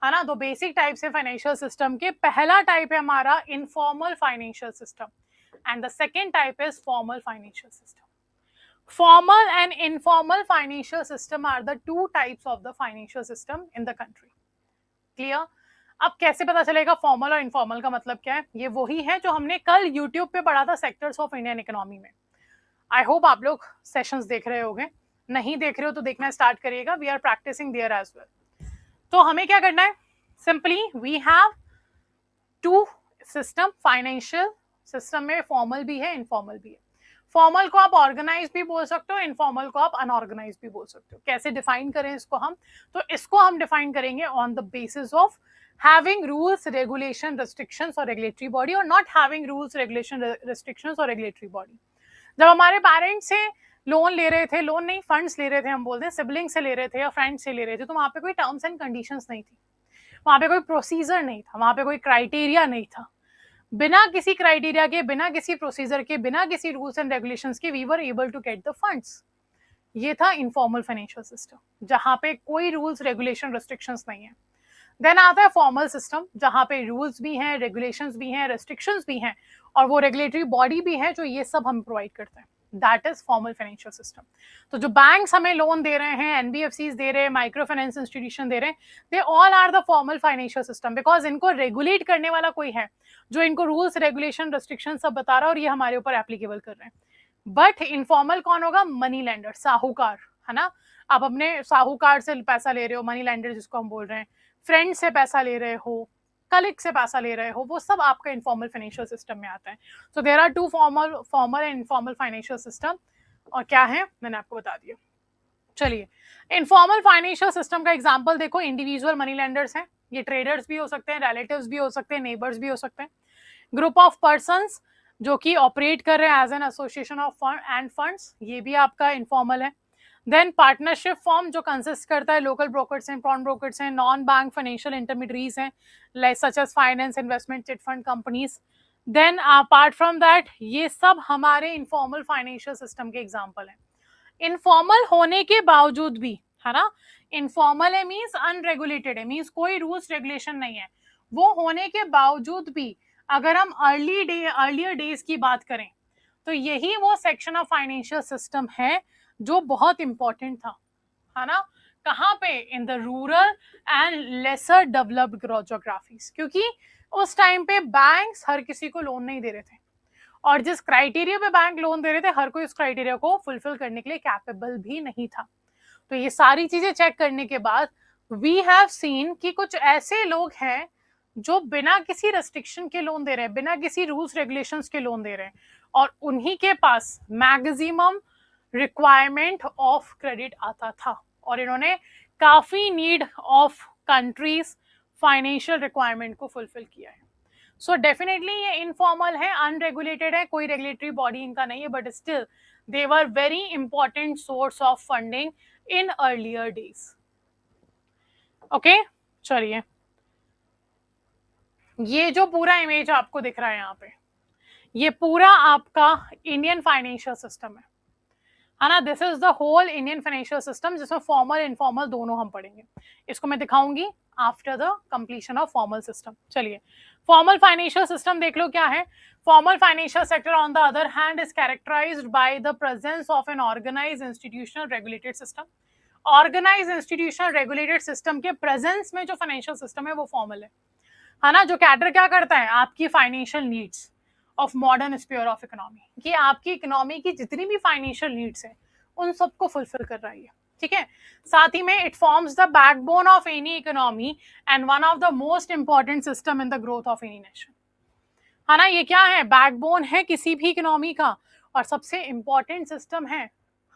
Speaker 1: है ना। दो बेसिक टाइप्स है फाइनेंशियल सिस्टम के। पहला टाइप है हमारा informal financial system and the second type is formal financial system. Formal and informal financial system are the two types of the financial system in the country. Clear? अब कैसे पता चलेगा formal और informal का मतलब क्या है? ये वही है जो हमने कल यूट्यूब पे पढ़ा था सेक्टर्स ऑफ इंडियन इकोनॉमी में. आई होप आप लोग सेशंस देख रहे होंगे. नहीं देख रहे हो तो देखना स्टार्ट करिएगा. We are practicing there as well. तो हमें क्या करना है? Simply we have to system. Financial system में फॉर्मल भी है, इनफॉर्मल भी है. फॉर्मल को आप ऑर्गेनाइज भी बोल सकते हो, इनफॉर्मल को आप अनऑर्गेनाइज भी बोल सकते हो. कैसे डिफाइन करें इसको हम? तो इसको हम डिफाइन करेंगे on the basis of having rules, regulation, restrictions और regulatory body, और not having rules, regulation, restrictions और regulatory body. जब हमारे पेरेंट्स से लोन ले रहे थे, लोन नहीं फंड्स ले रहे थे, हम बोलते हैं सिबलिंग से ले रहे थे या फ्रेंड से ले रहे थे, तो वहां पे कोई टर्म्स एंड कंडीशंस नहीं थी, वहां पे कोई प्रोसीजर नहीं था, वहां पे कोई क्राइटेरिया नहीं था. बिना किसी क्राइटेरिया के, बिना किसी प्रोसीजर के, बिना किसी रूल्स एंड रेगुलेशंस के we were able to get the funds. ये था इनफॉर्मल फाइनेंशियल सिस्टम, जहां पे कोई रूल्स, रेगुलेशन, रेस्ट्रिक्शंस नहीं है. देन आता है फॉर्मल सिस्टम, जहां पे रूल्स भी हैं, रेगुलेशंस भी हैं, रेस्ट्रिक्शंस भी हैं, और वो रेगुलेटरी बॉडी भी है जो ये सब हम प्रोवाइड करते हैं. That is formal financial system. तो जो बैंक्स हमें लोन दे रहे हैं, एनबीएफसीज दे रहे हैं, माइक्रो फाइनेंस इंस्टीट्यूशन दे रहे हैं, they all are the formal financial system, because इनको रेगुलेट करने वाला कोई है जो इनको रूल्स, रेगुलेशन, रेस्ट्रिक्शन सब बता रहा है और ये हमारे ऊपर एप्लीकेबल कर रहे हैं. बट इनफॉर्मल कौन होगा? मनी लैंडर, साहूकार, है ना. आप अपने साहूकार से पैसा ले रहे हो, मनी लैंडर जिसको हम बोल रहे हैं, फ्रेंड से पैसा ले रहे हो, कलीग से पैसा ले रहे हो, वो सब आपका इनफॉर्मल फाइनेंशियल सिस्टम में आता है. So there are two formal and informal financial system. और क्या है मैंने आपको बता दिया. चलिए, इनफॉर्मल फाइनेंशियल सिस्टम का एग्जांपल देखो. इंडिविजुअल मनी लेंडर्स हैं, ये ट्रेडर्स भी हो सकते हैं, रिलेटिव्स भी हो सकते हैं, नेबर्स भी हो सकते हैं. ग्रुप ऑफ पर्संस जो कि ऑपरेट कर रहे हैं as an association of fund and funds, ये भी आपका इनफॉर्मल है. देन पार्टनरशिप फॉर्म जो कंसिस्ट करता है लोकल ब्रोकर्स हैं, प्रॉन ब्रोकर्स हैं, नॉन बैंक फाइनेंशियल इंटरमीडियरीज हैं, like such as finance, investment, chit fund companies. Then apart from that ये सब हमारे इनफॉर्मल फाइनेंशियल सिस्टम के एग्जांपल हैं. इनफॉर्मल होने के बावजूद भी, है ना, इनफॉर्मल है मीन्स अनरेगुलेटेड है, मीन्स कोई रूल्स रेगुलेशन नहीं है. वो होने के बावजूद भी अगर हम अर्लियर डेज की बात करें तो यही वो सेक्शन ऑफ फाइनेंशियल सिस्टम है जो बहुत इंपॉर्टेंट था, है ना. कहाँ पे? In the rural and lesser developed geographies, क्योंकि उस टाइम पे बैंक्स हर किसी को लोन नहीं दे रहे थे, और जिस क्राइटेरिया पे बैंक लोन दे रहे थे हर कोई उस क्राइटेरिया को फुलफिल करने के लिए कैपेबल भी नहीं था. तो ये सारी चीजें चेक करने के बाद वी हैव सीन कि कुछ ऐसे लोग हैं जो बिना किसी रेस्ट्रिक्शन के लोन दे रहे हैं, बिना किसी रूल्स रेगुलेशंस के लोन दे रहे हैं, और उन्हीं के पास मैक्सिमम रिक्वायरमेंट ऑफ क्रेडिट आता था, और इन्होंने काफी need of countries financial requirement को फुलफिल किया है. सो डेफिनेटली ये इनफॉर्मल है, अनरेगुलेटेड है, कोई रेगुलेटरी बॉडी इनका नहीं है, but still they were very important source of funding in earlier days. Okay, चलिए, ये जो पूरा इमेज आपको दिख रहा है यहाँ पे, ये पूरा आपका इंडियन फाइनेंशियल सिस्टम है ना. This is the whole Indian financial system, जिसमें फॉर्मल इनफॉर्मल दोनों हम पढ़ेंगे. इसको मैं दिखाऊंगी after the completion of formal system. चलिए, फॉर्मल फाइनेंशियल सिस्टम देख लो क्या है. Formal financial sector on the other hand is characterized by the presence of an organized institutional regulated system. Organized institutional regulated system के presence में जो financial system है वो फॉर्मल है. है ना, जो कैटर क्या करता है, आपकी financial needs of modern sphere of economy, कि आपकी इकोनॉमी की जितनी भी फाइनेंशियल नीड्स है उन सबको फुलफिल कर रही है, ठीक है। साथ ही में it forms the backbone of any economy and one of the most important system in the growth of any nation, है ना। ये क्या है, बैकबोन है किसी भी इकोनॉमी का और सबसे इंपॉर्टेंट सिस्टम है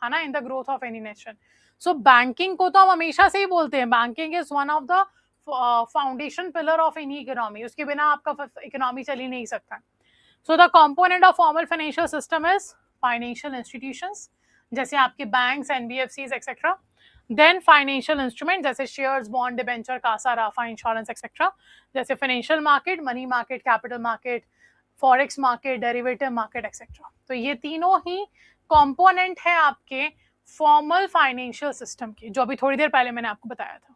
Speaker 1: ना, in the growth of any nation. So banking को तो हम हमेशा से ही बोलते हैं, banking is one of the foundation pillar of any economy, उसके बिना आपका इकोनॉमी चल ही नहीं सकता। So the component of formal financial system is financial institutions, जैसे आपके banks, NBFCs etcetera. Then financial instrument जैसे शेयर्स, बॉन्ड, डिबेंचर, कासा, राफा, इंश्योरेंस एक्सेट्रा। जैसे financial market, money market, capital market, forex market, derivative market etcetera. तो ये तीनों ही component है आपके फॉर्मल फाइनेंशियल सिस्टम की, जो अभी थोड़ी देर पहले मैंने आपको बताया था,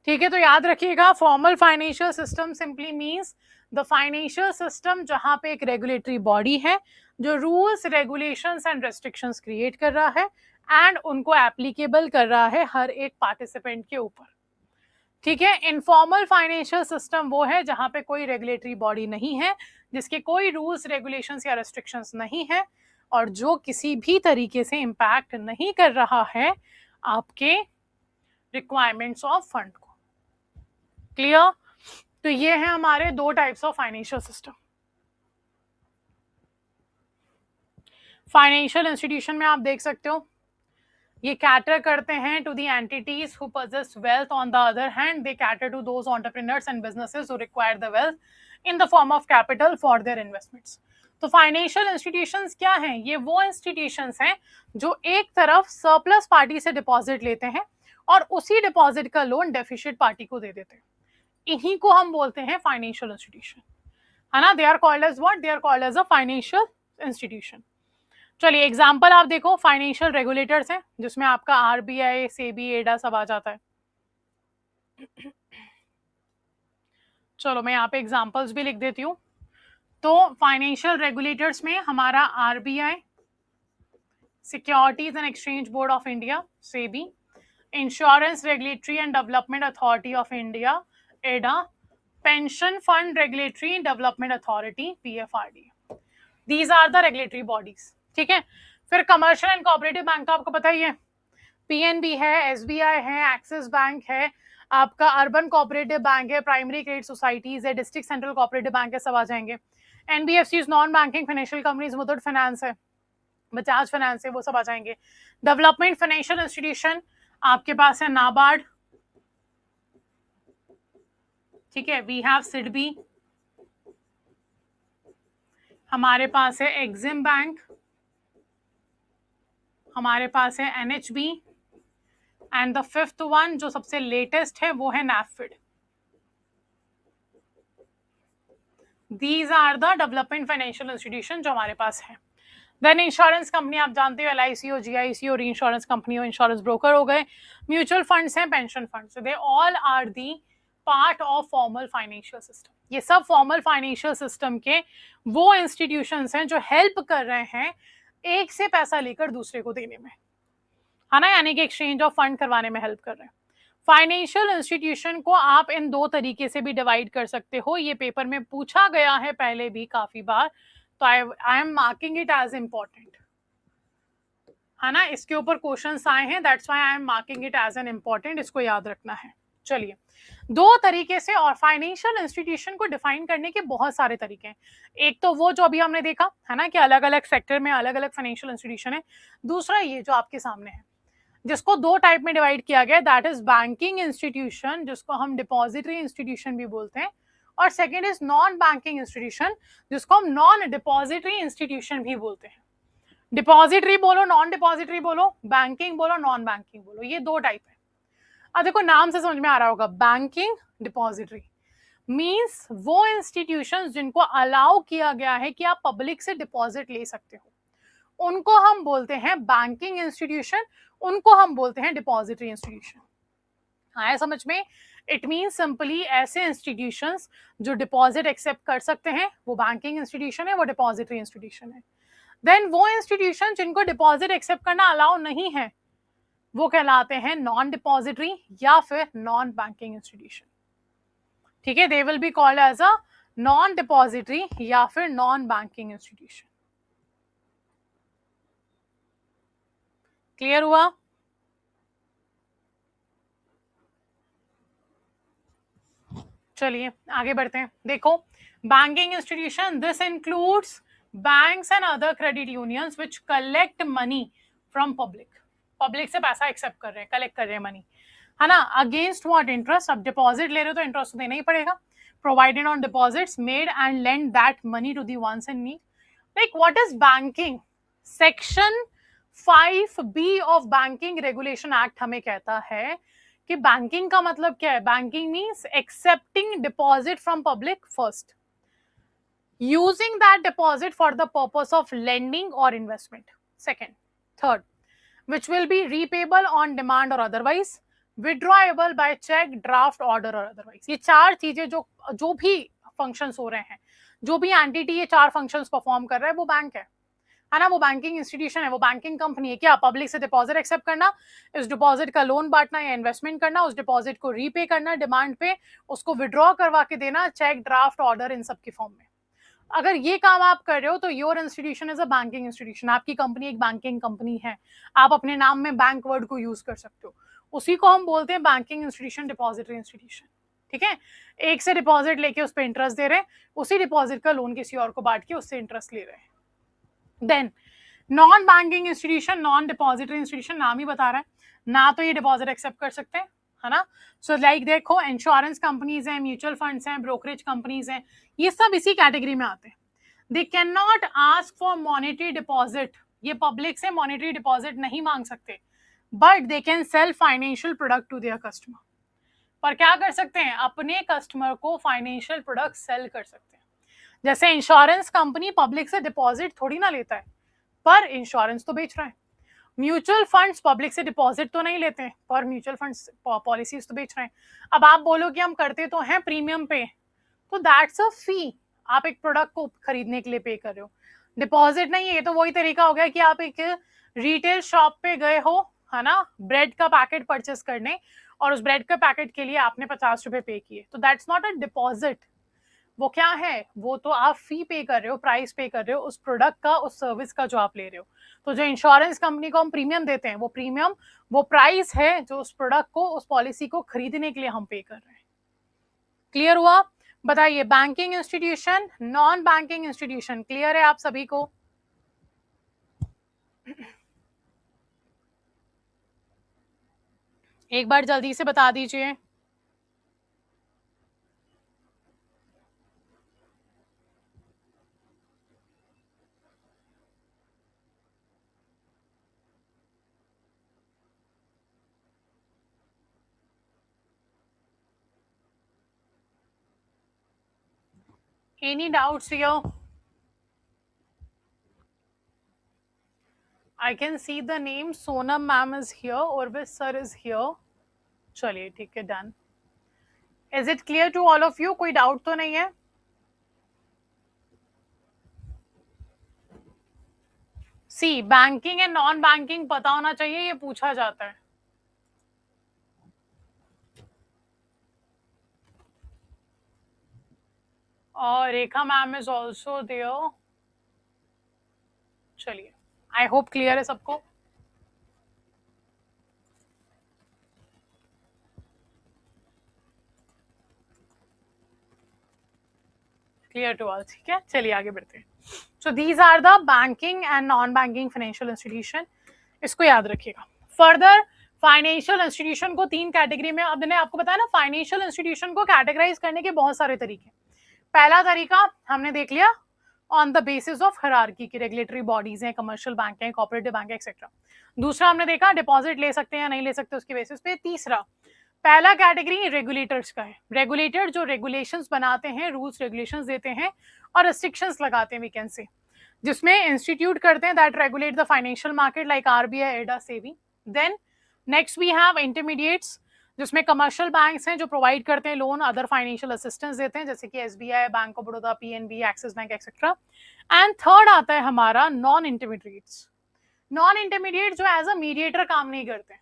Speaker 1: ठीक है। तो याद रखिएगा, formal financial system simply means the financial system जहां पे एक रेगुलेटरी बॉडी है जो rules, regulations and restrictions create कर रहा है एंड उनको एप्लीकेबल कर रहा है हर एक पार्टिसिपेंट के ऊपर, ठीक है। इनफॉर्मल फाइनेंशियल सिस्टम वो है जहां पे कोई रेगुलेटरी बॉडी नहीं है, जिसके कोई रूल्स, रेगुलेशंस या रेस्ट्रिक्शंस नहीं है और जो किसी भी तरीके से इम्पैक्ट नहीं कर रहा है आपके रिक्वायरमेंट्स ऑफ फंड को। क्लियर? तो ये है हमारे दो types of financial system. Financial institution में आप देख सकते हो ये कैटर करते हैं to the entities who possess wealth, on the other hand they cater to those entrepreneurs and businesses who require the wealth in the form of capital for their investments। तो financial institutions क्या हैं, ये वो institutions हैं जो एक तरफ surplus party से डिपॉजिट लेते हैं और उसी डिपॉजिट का लोन डेफिशिएंट पार्टी को दे देते हैं, इन्हीं को हम बोलते हैं फाइनेंशियल इंस्टीट्यूशन, है ना। They are called as what, they are called as a financial institution. चलिए एग्जाम्पल आप देखो, फाइनेंशियल रेगुलेटर्स हैं जिसमें आपका आरबीआई, सेबी, एडा सब आ जाता है। चलो मैं यहाँ पे एग्जाम्पल्स भी लिख देती हूँ। तो फाइनेंशियल रेगुलेटर्स में हमारा RBI, securities and exchange board of India, SEBI, insurance regulatory and development authority of India, IRDA, pension fund regulatory development authority, PFRD. These are the regulatory bodies, ठीक है। फिर कमर्शियल एंड कोऑपरेटिव बैंक तो आपको पता ही है, PNB है, SBI है, axis bank है, आपका अर्बन कोऑपरेटिव बैंक है, प्राइमरी क्रेडिट सोसाइटीज है, डिस्ट्रिक्ट सेंट्रल कोऑपरेटिव बैंक है, सब आ जाएंगे। NBFCs, non banking financial companies, Muthoot finance है, बजाज फाइनेंस है, वो सब आ जाएंगे। डेवलपमेंट फाइनेंशियल इंस्टीट्यूशन आपके पास है नाबार्ड, ठीक है, वी हैव सिडबी, हमारे पास है एग्जिम बैंक, हमारे पास है NHB and the fifth one जो सबसे लेटेस्ट है वो है NaBFID. These are the development financial institution जो हमारे पास है। देन इंश्योरेंस कंपनी आप जानते हो, एलआईसी हो, जीआईसी हो, इंश्योरेंस कंपनी हो, इंश्योरेंस ब्रोकर हो गए, म्यूचुअल फंड्स हैं, pension funds, they all are the part of formal financial system. ये सब फॉर्मल फाइनेंशियल सिस्टम के वो इंस्टीट्यूशंस हैं जो हेल्प कर रहे हैं एक से पैसा लेकर दूसरे को देने में, है ना, यानी कि एक्सचेंज ऑफ फंड करवाने में हेल्प कर रहे हैं। फाइनेंशियल इंस्टीट्यूशन को आप इन दो तरीके से भी डिवाइड कर सकते हो, ये पेपर में पूछा गया है पहले भी काफी बार, तो I am marking it as important, है ना, इसके ऊपर क्वेश्चंस आए हैं, that's why I am marking it as an important, इसको याद रखना है। चलिए दो तरीके से और फाइनेंशियल इंस्टीट्यूशन को डिफाइन करने के बहुत सारे तरीके हैं। एक तो वो जो अभी हमने देखा है ना कि अलग अलग सेक्टर में अलग अलग फाइनेंशियल इंस्टीट्यूशन है, दूसरा ये जो आपके सामने है जिसको दो टाइप में डिवाइड किया गया, दैट इज बैंकिंग इंस्टीट्यूशन जिसको हम डिपॉजिटरी इंस्टीट्यूशन भी बोलते हैं, और second is non banking institution जिसको हम नॉन डिपॉजिटरी इंस्टीट्यूशन भी बोलते हैं। डिपॉजिटरी बोलो, नॉन डिपॉजिटरी बोलो, बैंकिंग बोलो, नॉन बैंकिंग बोलो, ये दो टाइप है। अब देखो नाम से समझ में आ रहा होगा, बैंकिंग, डिपॉजिटरी मींस वो इंस्टीट्यूशंस जिनको अलाउ किया गया है कि आप पब्लिक से डिपॉजिट ले सकते हो, उनको हम बोलते हैं बैंकिंग इंस्टीट्यूशन, उनको हम बोलते हैं डिपॉजिटरी इंस्टीट्यूशन। आया समझ में? इट मींस सिंपली ऐसे इंस्टीट्यूशंस जो डिपॉजिट एक्सेप्ट कर सकते हैं वो बैंकिंग इंस्टीट्यूशन है, वो डिपॉजिटरी इंस्टीट्यूशन है। देन वो इंस्टीट्यूशन जिनको डिपॉजिट एक्सेप्ट करना अलाउ नहीं है वो कहलाते हैं नॉन डिपॉजिटरी या फिर नॉन बैंकिंग इंस्टीट्यूशन। ठीक है, they will be called as a non depository या फिर नॉन बैंकिंग इंस्टीट्यूशन। क्लियर हुआ? चलिए आगे बढ़ते हैं। देखो, banking institution, this includes banks and other credit unions which collect money from public. Public से पैसा एक्सेप्ट कर रहे हैं, कलेक्ट कर रहे हैं मनी, है ना, अगेंस्ट व्हाट? इंटरेस्ट। अब डिपॉजिट ले रहे हो तो इंटरेस्ट तो देना ही पड़ेगा। Provided on deposits made and lend that money to the ones in need. Like what is banking? Section 5B of banking regulation act हमें कहता है कि बैंकिंग का मतलब क्या है? Banking means accepting deposit from public first, using that deposit for the purpose of lending और investment second, third, which will be repayable on demand or otherwise, withdrawable by check, draft order or otherwise। ये चार चीजें जो भी functions हो रहे हैं, जो भी एंटिटी ये चार फंक्शंस परफॉर्म कर रहा है, वो बैंक है ना, वो बैंकिंग इंस्टीट्यूशन है, वो बैंकिंग कंपनी है। क्या? पब्लिक से डिपॉजिट एक्सेप्ट करना, इस डिपॉजिट का लोन बांटना या इन्वेस्टमेंट करना, उस डिपॉजिट को रीपे करना डिमांड पे, उसको विड्रॉ करवा के देना, चेक, ड्राफ्ट, ऑर्डर, इन सब के फॉर्म में। अगर ये काम आप कर रहे हो तो your institution is a banking institution. आपकी कंपनी एक बैंकिंग कंपनी है, आप अपने नाम में बैंक वर्ड को यूज कर सकते हो। उसी को हम बोलते हैं बैंकिंग इंस्टीट्यूशन, डिपॉजिटरी इंस्टीट्यूशन। ठीक है, एक से डिपॉजिट लेके उस पर इंटरेस्ट दे रहे हैं, उसी डिपॉजिट का लोन किसी और को बांट के उससे इंटरेस्ट ले रहे हैं। Then non banking institution, non depository institution, नाम ही बता रहा है, ना तो ये डिपॉजिट एक्सेप्ट कर सकते हैं, है ना। सो लाइक देखो, इंश्योरेंस कंपनीज हैं, म्यूचुअल फंड्स हैं, ब्रोकरेज कंपनीज हैं, ये सब इसी कैटेगरी में आते हैं। They can not ask for monetary deposit, ये पब्लिक से मॉनेटरी डिपॉजिट नहीं मांग सकते, but they can sell financial product to their customer. पर क्या कर सकते हैं? अपने कस्टमर को फाइनेंशियल प्रोडक्ट सेल कर सकते हैं। जैसे इंश्योरेंस कंपनी पब्लिक से डिपॉजिट थोड़ी ना लेता है, पर इंश्योरेंस तो बेच रहा है। म्यूचुअल फंड्स पब्लिक से डिपॉजिट तो नहीं लेते हैं, पर म्यूचुअल फंड्स पॉलिसीज तो बेच रहे हैं। अब आप बोलो कि हम करते तो हैं प्रीमियम पे, तो दैट्स अ फी, आप एक प्रोडक्ट को खरीदने के लिए पे कर रहे हो, डिपॉजिट नहीं है। ये तो वही तरीका हो गया कि आप एक रिटेल शॉप पे गए हो, है ना, ब्रेड का पैकेट परचेस करने, और उस ब्रेड का पैकेट के लिए आपने 50 रुपए पे किए, तो दैट्स नॉट अ डिपॉजिट। वो क्या है? वो तो आप फी पे कर रहे हो, प्राइस पे कर रहे हो उस प्रोडक्ट का, उस सर्विस का जो आप ले रहे हो। तो जो इंश्योरेंस कंपनी को हम प्रीमियम देते हैं, वो प्रीमियम, वो प्राइस है जो उस प्रोडक्ट को, उस पॉलिसी को खरीदने के लिए हम पे कर रहे हैं। क्लियर हुआ? बताइए, banking institution, non banking institution, clear है आप सभी को? एक बार जल्दी से बता दीजिए। Any doubts here? I can see the name Sonam ma'am is here, Urvis sir is here. चलिए ठीक है, done. Is it clear to all of you? कोई डाउट तो नहीं है? सी, बैंकिंग एंड नॉन बैंकिंग पता होना चाहिए, ये पूछा जाता है। और रेखा मैम इज ऑल्सो देयर। चलिए, आई होप क्लियर है सबको। क्लियर टू ऑल, ठीक है। चलिए आगे बढ़ते हैं। So these are the banking and non banking financial institution, इसको याद रखिएगा। फर्दर, फाइनेंशियल इंस्टीट्यूशन को तीन कैटेगरी में, अब मैंने आपको बताया ना, फाइनेंशियल इंस्टीट्यूशन को कैटेगराइज करने के बहुत सारे तरीके। पहला तरीका हमने देख लिया on the basis of hierarchy की, रेगुलेटरी बॉडीज हैं, कमर्शियल बैंक है, कोऑपरेटिव बैंक है, एक्सेट्रा। दूसरा हमने देखा डिपॉजिट ले सकते हैं या नहीं ले सकते उसके बेसिस पे। तीसरा, पहला कैटेगरी रेगुलेटर्स का है, रेगुलेटर जो रेगुलेशंस बनाते हैं, रूल्स रेगुलेशंस देते हैं और रिस्ट्रिक्शंस लगाते हैं, वी कैन से, जिसमें इंस्टीट्यूट करते हैं that regulate the financial market like RBI, IRDA, SEBI. Then next we have intermediates, जिसमें कमर्शियल बैंक्स हैं जो प्रोवाइड करते हैं लोन, अदर फाइनेंशियल असिस्टेंस देते हैं, जैसे कि SBI, bank of Baroda, PNB, axis bank, etcetera. And third आता है हमारा नॉन इंटरमीडिएट्स। नॉन इंटरमीडिएट जो एज अ मीडिएटर काम नहीं करते,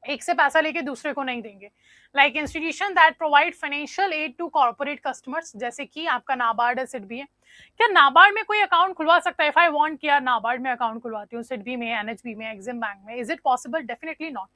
Speaker 1: एक से पैसा लेके दूसरे को नहीं देंगे। Like institution that provide financial aid to corporate customers, जैसे कि आपका नाबार्ड है, सिडबी है। क्या नाबार्ड में कोई अकाउंट खुलवा सकता है? इफ आई वांट किया नाबार्ड में अकाउंट खुलवाती हूँ, सिडबी में, एनएचबी में, एक्सिम बैंक में, is it possible? Definitely not,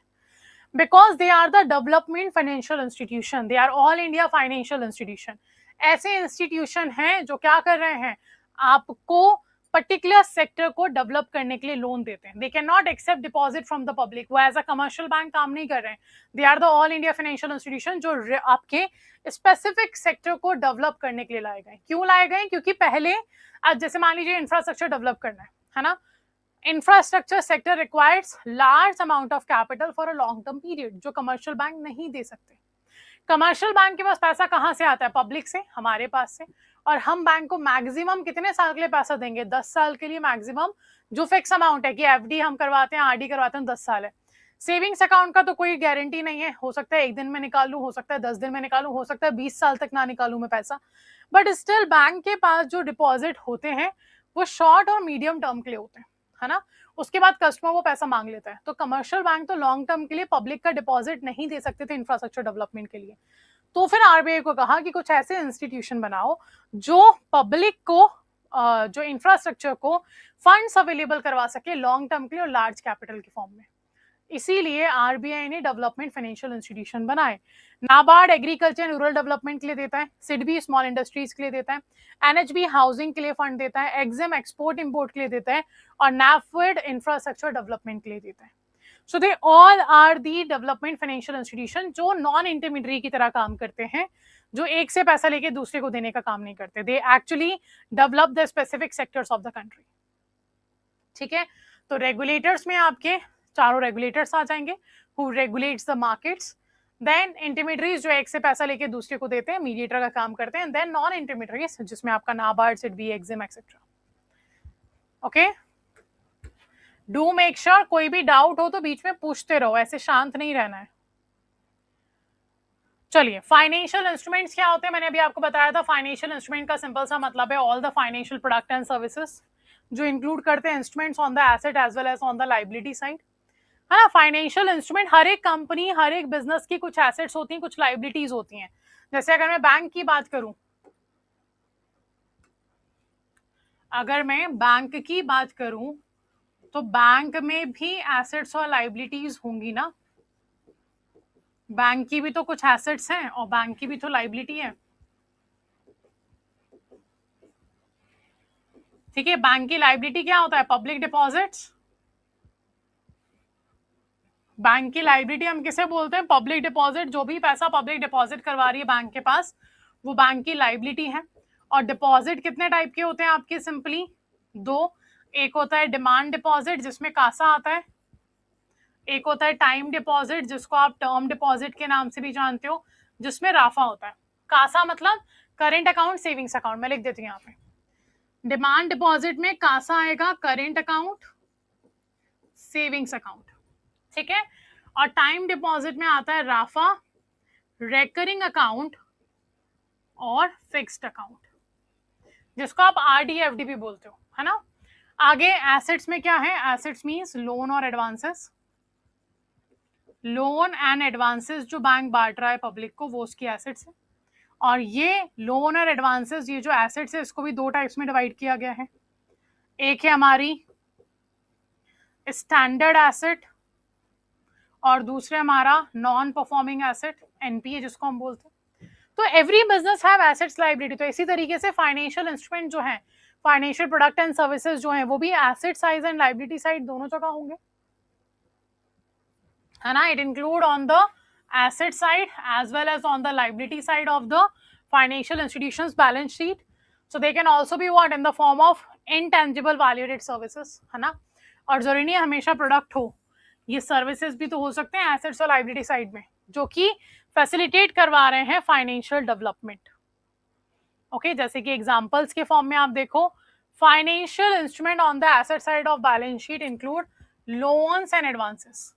Speaker 1: because they are the development financial institution, they are all India financial institution. ऐसे इंस्टीट्यूशन हैं जो क्या कर रहे हैं, आपको पर्टिकुलर सेक्टर को डेवलप करने के लिए लोन देते हैं। They can not accept deposit from the public, वो एज अ कमर्शियल बैंक काम नहीं कर रहे हैं। They are the all India financial institution जो आपके स्पेसिफिक सेक्टर को डेवलप करने के लिए लाए गए। क्यों लाए गए? क्योंकि पहले आज जैसे मान लीजिए इंफ्रास्ट्रक्चर डेवलप करना है ना, infrastructure sector requires large amount of capital for a long term period, जो कमर्शियल बैंक नहीं दे सकते। कमर्शियल बैंक के पास पैसा कहाँ से आता है? पब्लिक से, हमारे पास से। और हम बैंक को मैक्सिमम कितने साल के लिए पैसा देंगे? 10 साल के लिए मैक्सिमम, जो फिक्स अमाउंट है कि एफडी हम करवाते हैं, आरडी करवाते हैं, 10 साल है। सेविंग्स अकाउंट का तो कोई गारंटी नहीं है, हो सकता है 1 दिन में निकालूं, हो सकता है 10 दिन में निकालूं, हो सकता है 20 साल तक ना निकालूं मैं पैसा। बट स्टिल बैंक के पास जो डिपॉजिट होते हैं वो शॉर्ट और मीडियम टर्म के लिए होते हैं, है ना। उसके बाद कस्टमर वो पैसा मांग लेता है। तो कमर्शियल बैंक तो लॉन्ग टर्म के लिए पब्लिक का डिपॉजिट नहीं दे सकते थे इंफ्रास्ट्रक्चर डेवलपमेंट के लिए। तो फिर आरबीआई को कहा कि कुछ ऐसे इंस्टीट्यूशन बनाओ जो पब्लिक को जो इंफ्रास्ट्रक्चर को फंड्स अवेलेबल करवा सके लॉन्ग टर्म के लिए और लार्ज कैपिटल के फॉर्म में। इसीलिए आरबीआई ने डेवलपमेंट फाइनेंशियल इंस्टीट्यूशन बनाए। NABARD agriculture and rural development के लिए देता है, सिडबी स्मॉल इंडस्ट्रीज के लिए देता है, एनएचबी हाउसिंग के लिए फंड देता है, एक्सिम एक्सपोर्ट इंपोर्ट के लिए देता है, और नैफेड इंफ्रास्ट्रक्चर डेवलपमेंट के लिए देता है। So they all are the development financial institution जो नॉन इंटरमीडियरी की तरह काम करते हैं, जो एक से पैसा लेके दूसरे को देने का काम नहीं करते। They actually develop the specific sectors of the country. ठीक है, तो रेगुलेटर्स में आपके चारों रेगुलेटर्स आ जाएंगे, who regulates the markets. Then intermediaries जो एक से पैसा लेके दूसरे को देते हैं, मीडिएटर का काम करते हैं। देन नॉन इंटरमीडियरीज जिसमें आपका NABARD, SIDBI, Exim etcetera. Okay, do make sure कोई भी डाउट हो तो बीच में पूछते रहो, ऐसे शांत नहीं रहना है। चलिए, फाइनेंशियल इंस्ट्रूमेंट्स क्या होते हैं? मैंने अभी आपको बताया था फाइनेंशियल इंस्ट्रूमेंट का सिंपल सा मतलब है all the financial product and services जो इंक्लूड करते हैं instruments on the asset as well as on the liability side, है ना। फाइनेंशियल इंस्ट्रूमेंट, हर एक कंपनी, हर एक बिजनेस की कुछ एसेट्स होती हैं, कुछ लाइबिलिटीज होती हैं। जैसे अगर मैं बैंक की बात करूं, तो बैंक में भी एसेट्स और लाइबिलिटीज होंगी ना। बैंक की भी तो कुछ एसेट्स हैं और बैंक की भी तो लाइबिलिटी है। ठीक है, बैंक की लाइबिलिटी क्या होता है? Public deposits. बैंक की लाइबिलिटी हम किसे बोलते हैं? Public deposit. जो भी पैसा पब्लिक डिपॉजिट करवा रही है बैंक के पास, वो बैंक की लाइबिलिटी है। और डिपॉजिट कितने टाइप के होते हैं आपके? सिंपली 2। एक होता है डिमांड डिपॉजिट जिसमें कासा आता है, एक होता है टाइम डिपॉजिट जिसको आप टर्म डिपॉजिट के नाम से भी जानते हो, जिसमें राफा होता है। कासा मतलब करेंट अकाउंट, सेविंग्स अकाउंट। मैं लिख देती हूँ यहाँ पे, डिमांड डिपॉजिट में कासा आएगा, करेंट अकाउंट, सेविंग्स अकाउंट। ठीक है, और टाइम डिपॉजिट में आता है राफा, रेकरिंग अकाउंट और फिक्स्ड अकाउंट, जिसको आप आरडीएफडी भी बोलते हो, है ना। आगे एसेट्स में क्या है? एसेट्स मींस लोन और एडवांसेस। लोन एंड एडवांसेस जो बैंक बांट रहा है पब्लिक को, वो उसकी एसेट्स है। और ये लोन और एडवांसेस, ये जो एसेट्स है, इसको भी 2 टाइप्स में डिवाइड किया गया है। एक है हमारी स्टैंडर्ड एसेट और दूसरे हमारा नॉन परफॉर्मिंग एसेट, एनपीए जिसको हम बोलते हैं। तो every business have assets liability. तो इसी तरीके से फाइनेंशियल इंस्ट्रूमेंट जो है, फाइनेंशियल प्रोडक्ट एंड सर्विसेज जो है, वो भी asset side and liability side दोनों जगह होंगे, है ना। It include on the asset side as well as on the liability side of the financial institutions balance sheet. So they can also be what in the form of intangible valuated services, है ना। और जरूरी नहीं हमेशा product हो, ये services भी तो हो सकते हैं एसेट्स और लायबिलिटी साइड में, जो कि फैसिलिटेट करवा रहे हैं फाइनेंशियल डेवलपमेंट। ओके, जैसे कि एग्जांपल्स के फॉर्म में आप देखो, financial instrument on the asset side of balance sheet include loans and advances,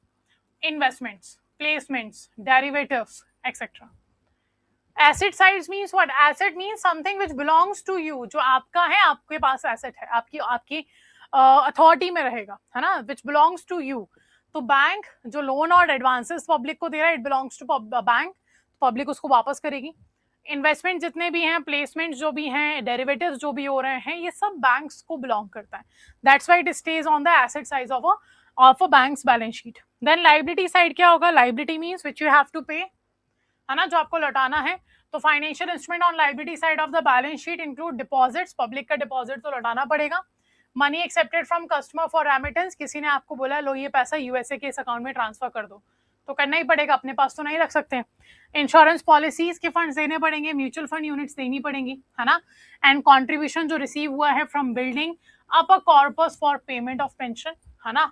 Speaker 1: investments, placements, derivatives etcetera. Asset sides means what? Asset means something which belongs to you, जो आपका है, आपके पास एसेट है, आपकी अथॉरिटी में रहेगा, है ना, व्हिच बिलोंग्स टू यू। तो बैंक जो लोन और एडवांसेस पब्लिक को दे रहा है, it belongs to bank, public उसको वापस करेगी। इन्वेस्टमेंट जितने भी हैं, प्लेसमेंट जो भी हैं, डेरिवेटिव्स जो भी हो रहे हैं, ये सब बैंक्स को बिलोंग करता है। That's why it stays on the asset side of a bank's balance sheet. Then liability side क्या होगा? Liability means which you have to pay, है ना, जो आपको लौटाना है। तो financial instrument on liability side of the balance sheet include deposits, public का डिपॉजिट तो लौटाना पड़ेगा। Money accepted from customer for remittance, किसी ने आपको बोला लो ये पैसा यूएसए के इस अकाउंट में ट्रांसफर कर दो, तो करना ही पड़ेगा, अपने पास तो नहीं रख सकते। इंश्योरेंस पॉलिसीज के फंड्स देने पड़ेंगे, म्यूचुअल फंड यूनिट्स देनी पड़ेंगी, है ना। एंड कॉन्ट्रीब्यूशन जो रिसीव हुआ है from building up a corpus for payment of pension, है ना,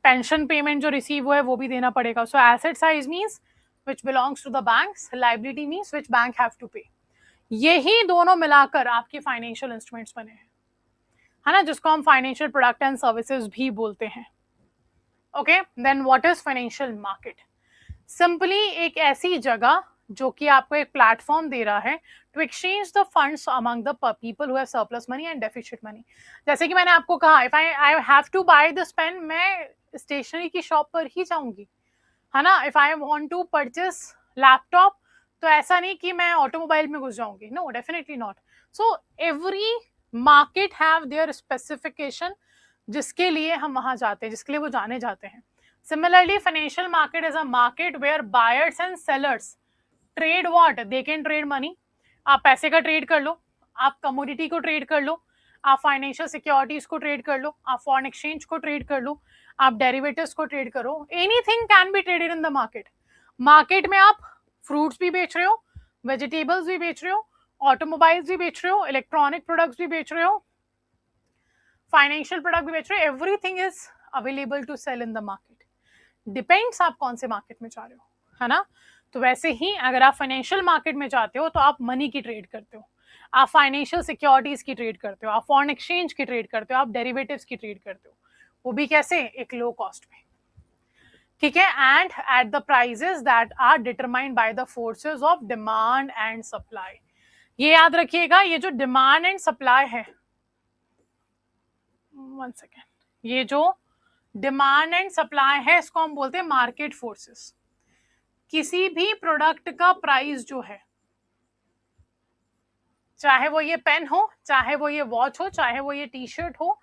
Speaker 1: पेंशन पेमेंट जो रिसीव हुआ है वो भी देना पड़ेगा। So asset size means which belongs to the banks, liability means which bank have to pay। यही दोनों मिलाकर आपके फाइनेंशियल इंस्ट्रूमेंट्स बने हैं, है ना, जिसको हम फाइनेंशियल प्रोडक्ट एंड सर्विसेज भी बोलते हैं। Okay, then what is financial market? Simply एक ऐसी जगह जो कि आपको एक प्लेटफॉर्म दे रहा है to exchange the funds among the people who have surplus money and deficit money. जैसे कि मैंने आपको कहा, if I have to buy this pen, मैं स्टेशनरी की शॉप पर ही जाऊंगी, है ना। If I want to purchase laptop, तो ऐसा नहीं कि मैं ऑटोमोबाइल में घुस जाऊंगी, no, definitely not. So every market have their specification जिसके लिए हम वहां जाते हैं, जिसके लिए वो जाने जाते हैं। Similarly financial market is a market where buyers and sellers trade what? They can trade money. आप पैसे का ट्रेड कर लो, आप कमोडिटी को ट्रेड कर लो, आप फाइनेंशियल सिक्योरिटीज को ट्रेड कर लो, आप फॉरेन एक्सचेंज को ट्रेड कर लो, आप डेरिवेटिव्स को ट्रेड करो। Anything can be traded in the market. Market में आप फ्रूट्स भी बेच रहे हो, वेजिटेबल्स भी बेच रहे हो, ऑटोमोबाइल्स भी बेच रहे हो, इलेक्ट्रॉनिक प्रोडक्ट्स भी बेच रहे हो, फाइनेंशियल प्रोडक्ट भी बेच रहे हो, everything is available to sell in the market. Depends आप कौन से मार्केट में जा रहे हो, है ना। तो वैसे ही अगर आप फाइनेंशियल मार्केट में जाते हो तो आप मनी की ट्रेड करते हो, आप फाइनेंशियल सिक्योरिटीज की ट्रेड करते हो, आप फॉरेन एक्सचेंज की ट्रेड करते हो, आप डेरिवेटिव्स की ट्रेड करते हो, वो भी कैसे? एक लो कॉस्ट में, ठीक है। And at the prices that are determined by the forces of demand and supply. ये याद रखिएगा, ये जो डिमांड एंड सप्लाई है, वन सेकेंड, ये जो डिमांड एंड सप्लाई है इसको हम बोलते हैं मार्केट फोर्सेस। किसी भी प्रोडक्ट का प्राइस जो है, चाहे वो ये पेन हो, चाहे वो ये वॉच हो, चाहे वो ये टी शर्ट हो,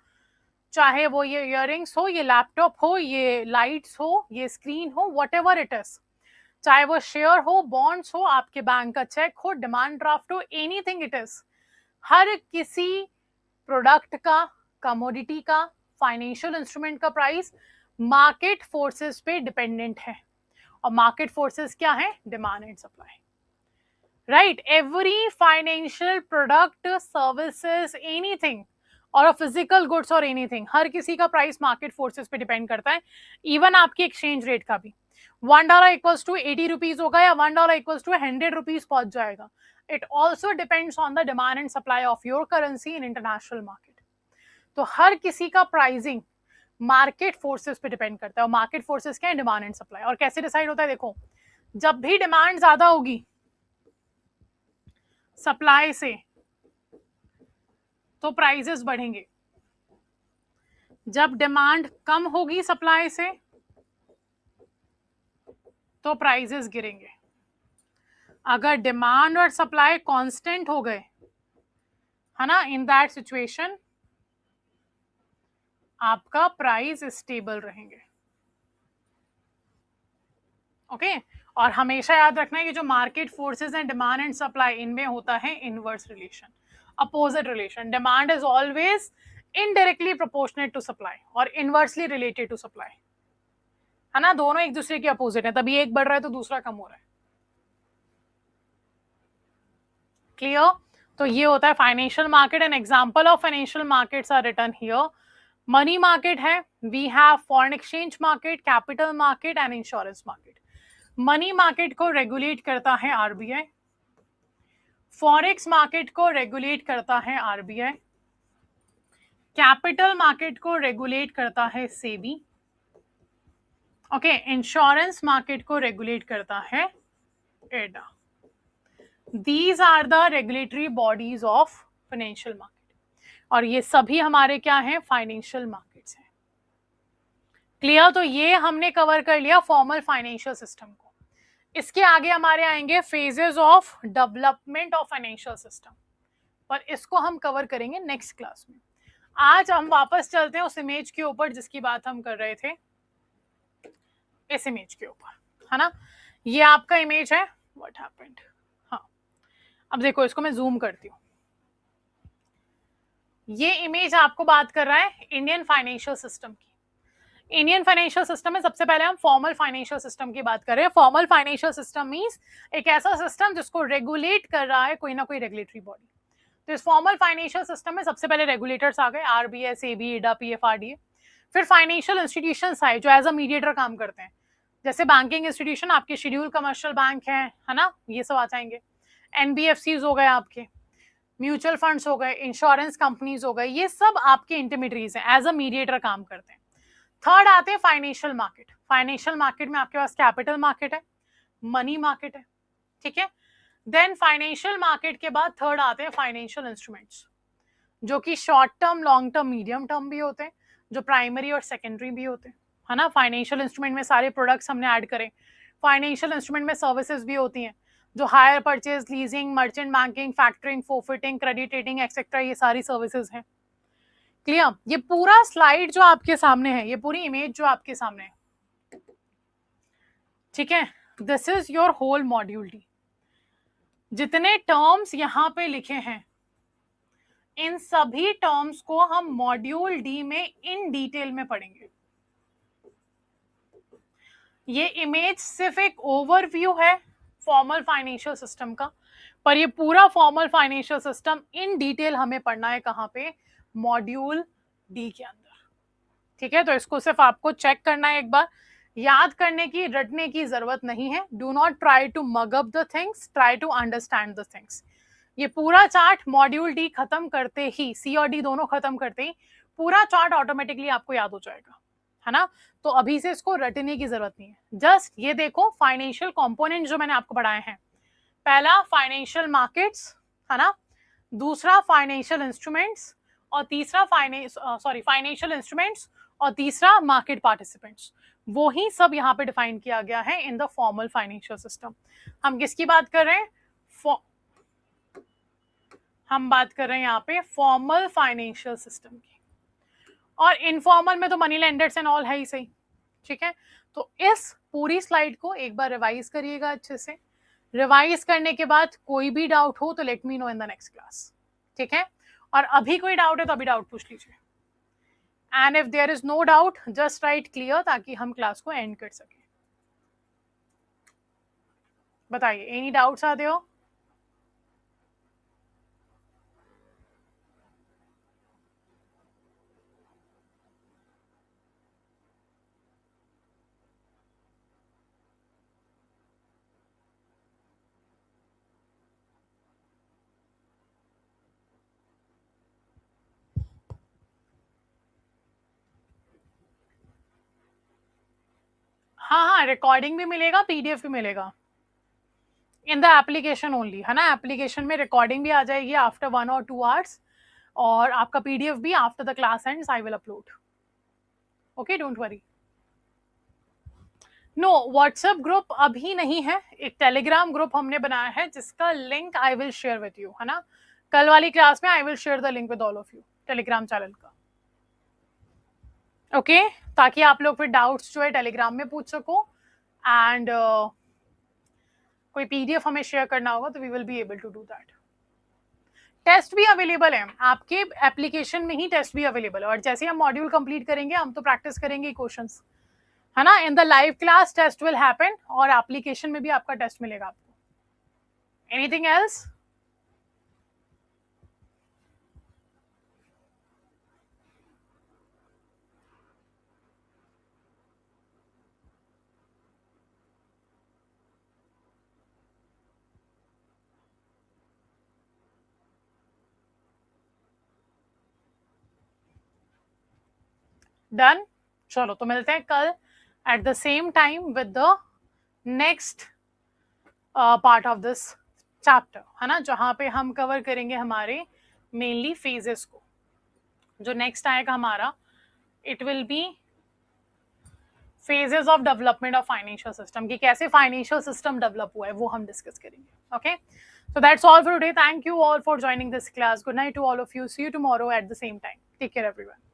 Speaker 1: चाहे वो ये इयररिंग्स हो, ये लैपटॉप हो, ये लाइट्स हो, ये स्क्रीन हो, व्हाटएवर इट इज, चाहे वो शेयर हो, बॉन्ड्स हो, आपके बैंक का चेक हो, डिमांड ड्राफ्ट हो, एनीथिंग इट इज, हर किसी प्रोडक्ट का, कमोडिटी का, फाइनेंशियल इंस्ट्रूमेंट का प्राइस मार्केट फोर्सेस पे डिपेंडेंट है। और मार्केट फोर्सेस क्या है? Demand and supply, right. Every financial product, services, anything और फिजिकल गुड्स और एनीथिंग, हर किसी का प्राइस मार्केट फोर्सेस पे डिपेंड करता है। इवन आपकी एक्सचेंज रेट का भी $1 इक्वल्स टू 80 रुपीज होगा या $1 इक्वल्स टू 100 रुपीज पहुंच जाएगा। It also depends on the demand and supply of your currency in international market. तो हर किसी का प्राइसिंग मार्केट फोर्सेस पे डिपेंड करता है। और मार्केट फोर्सेस क्या है? Demand and supply. और कैसे डिसाइड होता है? देखो, जब भी डिमांड ज्यादा होगी सप्लाई से तो प्राइसेस बढ़ेंगे, जब डिमांड कम होगी सप्लाई से तो प्राइसेस गिरेंगे। अगर डिमांड और सप्लाई कांस्टेंट हो गए, है ना, इन दैट सिचुएशन आपका प्राइस स्टेबल रहेंगे। ओके और हमेशा याद रखना है कि जो market forces and demand and supply, इनमें होता है inverse relation, opposite relation. Demand is always indirectly proportionate to supply और इनवर्सली रिलेटेड टू सप्लाई, है ना। दोनों एक दूसरे के अपोजिट है, तभी एक बढ़ रहा है तो दूसरा कम हो रहा है। क्लियर? तो ये होता है financial market. An example of financial markets are written here. Money market है, we have foreign exchange market, capital market and insurance market. Money market को रेगुलेट करता है आरबीआई, फॉरेक्स मार्केट को रेगुलेट करता है आरबीआई, कैपिटल मार्केट को regulate करता है सेबी, ओके, इंश्योरेंस मार्केट को रेगुलेट करता है IRDA. These are the regulatory bodies of financial market और ये सभी हमारे क्या हैं? फाइनेंशियल मार्केट्स हैं। क्लियर? तो ये हमने कवर कर लिया फॉर्मल फाइनेंशियल सिस्टम को। इसके आगे हमारे आएंगे phases of development of financial system, पर इसको हम कवर करेंगे नेक्स्ट क्लास में। आज हम वापस चलते हैं उस इमेज के ऊपर जिसकी बात हम कर रहे थे, इस इमेज के ऊपर, है ना। ये आपका इमेज है, व्हाट हैपेंड। हाँ, अब देखो इसको मैं जूम करती हूँ। ये इमेज आपको बात कर रहा है इंडियन फाइनेंशियल सिस्टम की। इंडियन फाइनेंशियल सिस्टम में सबसे पहले हम फॉर्मल फाइनेंशियल सिस्टम की बात कर रहे हैं। फॉर्मल फाइनेंशियल सिस्टम मींस एक ऐसा सिस्टम जिसको रेगुलेट कर रहा है कोई ना कोई रेगुलेटरी बॉडी। तो इस फॉर्मल फाइनेंशियल सिस्टम में सबसे पहले रेगुलेटर्स आ गए, आरबीआई, सेबी, इडा, पीएफआरडीए। फिर फाइनेंशियल इंस्टीट्यूशंस आए जो एज अ मीडिएटर काम करते हैं, जैसे बैंकिंग इंस्टीट्यूशन आपके शेड्यूल कमर्शियल बैंक है ना, ये सब आ जाएंगे। एनबीएफसीज हो गए आपके, म्यूचुअल फंड्स हो गए, इंश्योरेंस कंपनीज हो गए, ये सब आपके इंटरमीडिएटरीज हैं, एज अ मीडिएटर काम करते हैं। थर्ड आते हैं फाइनेंशियल मार्केट। फाइनेंशियल मार्केट में आपके पास कैपिटल मार्केट है, मनी मार्केट है, ठीक है। देन फाइनेंशियल मार्केट के बाद थर्ड आते हैं फाइनेंशियल इंस्ट्रूमेंट्स, जो कि short term, long term, medium term भी होते हैं, जो प्राइमरी और सेकेंडरी भी होते हैं, है ना। फाइनेंशियल इंस्ट्रूमेंट में सारे प्रोडक्ट्स हमने ऐड करें। फाइनेंशियल इंस्ट्रूमेंट में सर्विसेज भी होती हैं, जो hire purchase, leasing, merchant banking, factoring, forfaiting, credit rating etcetera, ये सारी सर्विसेज हैं। क्लियर? ये पूरा स्लाइड जो आपके सामने है, ये पूरी इमेज जो आपके सामने है, ठीक है, this is your whole module D. जितने टर्म्स यहाँ पे लिखे हैं, इन सभी टर्म्स को हम मॉड्यूल डी में इन डिटेल में पढ़ेंगे। ये इमेज सिर्फ एक ओवरव्यू है फॉर्मल फाइनेंशियल सिस्टम का, पर ये पूरा formal financial system in detail हमें पढ़ना है कहाँ पे, मॉड्यूल डी के अंदर, ठीक है। तो इसको सिर्फ आपको चेक करना है एक बार, याद करने की, रटने की जरूरत नहीं है। Do not try to mug up the things, try to understand the things. ये पूरा चार्ट मॉड्यूल डी खत्म करते ही, सी और डी दोनों खत्म करते ही पूरा चार्ट ऑटोमेटिकली आपको याद हो जाएगा, है ना। तो अभी से इसको रटने की जरूरत नहीं है। जस्ट ये देखो फाइनेंशियल कंपोनेंट जो मैंने आपको पढ़ाए हैं, पहला फाइनेंशियल मार्केट्स, है ना, दूसरा फाइनेंशियल इंस्ट्रूमेंट्स, और तीसरा फाइनेंशियल इंस्ट्रूमेंट्स, और तीसरा मार्केट पार्टिसिपेंट्स। वो ही सब यहाँ पे डिफाइन किया गया है in the formal financial system. हम किसकी बात कर रहे हैं? हम बात कर रहे हैं यहाँ पे फॉर्मल फाइनेंशियल सिस्टम की, और इनफॉर्मल में तो मनी लेंडर्स एंड ऑल है ही सही, ठीक है। तो इस पूरी स्लाइड को एक बार रिवाइज करिएगा अच्छे से। रिवाइज करने के बाद कोई भी डाउट हो तो late me no in the next class, ठीक है। और अभी कोई डाउट है तो अभी डाउट पूछ लीजिए, and if there is no doubt just write clear, ताकि हम क्लास को एंड कर सके। बताइए, एनी डाउट्स आते हो? हाँ, रिकॉर्डिंग भी मिलेगा, पीडीएफ भी मिलेगा इन द एप्लीकेशन ओनली, है ना। एप्लीकेशन में रिकॉर्डिंग भी आ जाएगी आफ्टर 1 or 2 hours, और आपका पीडीएफ भी after the class ends I will upload. Okay, don't worry. No, WhatsApp group अभी नहीं है, एक टेलीग्राम ग्रुप हमने बनाया है जिसका link I will share with you, है ना। कल वाली क्लास में I will share the link with all of you, Telegram channel का, ओके, ताकि आप लोग फिर डाउट्स जो है टेलीग्राम में पूछ सको, एंड कोई पीडीएफ हमें शेयर करना होगा तो we will be able to do that. Test भी अवेलेबल है आपके एप्लीकेशन में ही, टेस्ट भी अवेलेबल है, और जैसे हम मॉड्यूल कंप्लीट करेंगे हम तो प्रैक्टिस करेंगे क्वेश्चंस, है ना। In the live class test will happen, और एप्लीकेशन में भी आपका टेस्ट मिलेगा आपको। Anything else? डन। चलो, तो मिलते हैं कल at the same time with the next part of this chapter, है ना, जहां पे हम कवर करेंगे हमारे मेनली फेजेस को। जो नेक्स्ट आएगा हमारा, it will B phases of development of financial system, कि कैसे फाइनेंशियल सिस्टम डेवलप हुआ है वो हम डिस्कस करेंगे. Okay, so that's all for today. Thank you all for joining this class. Good night to all of you. See you tomorrow at the same time. Take care everyone.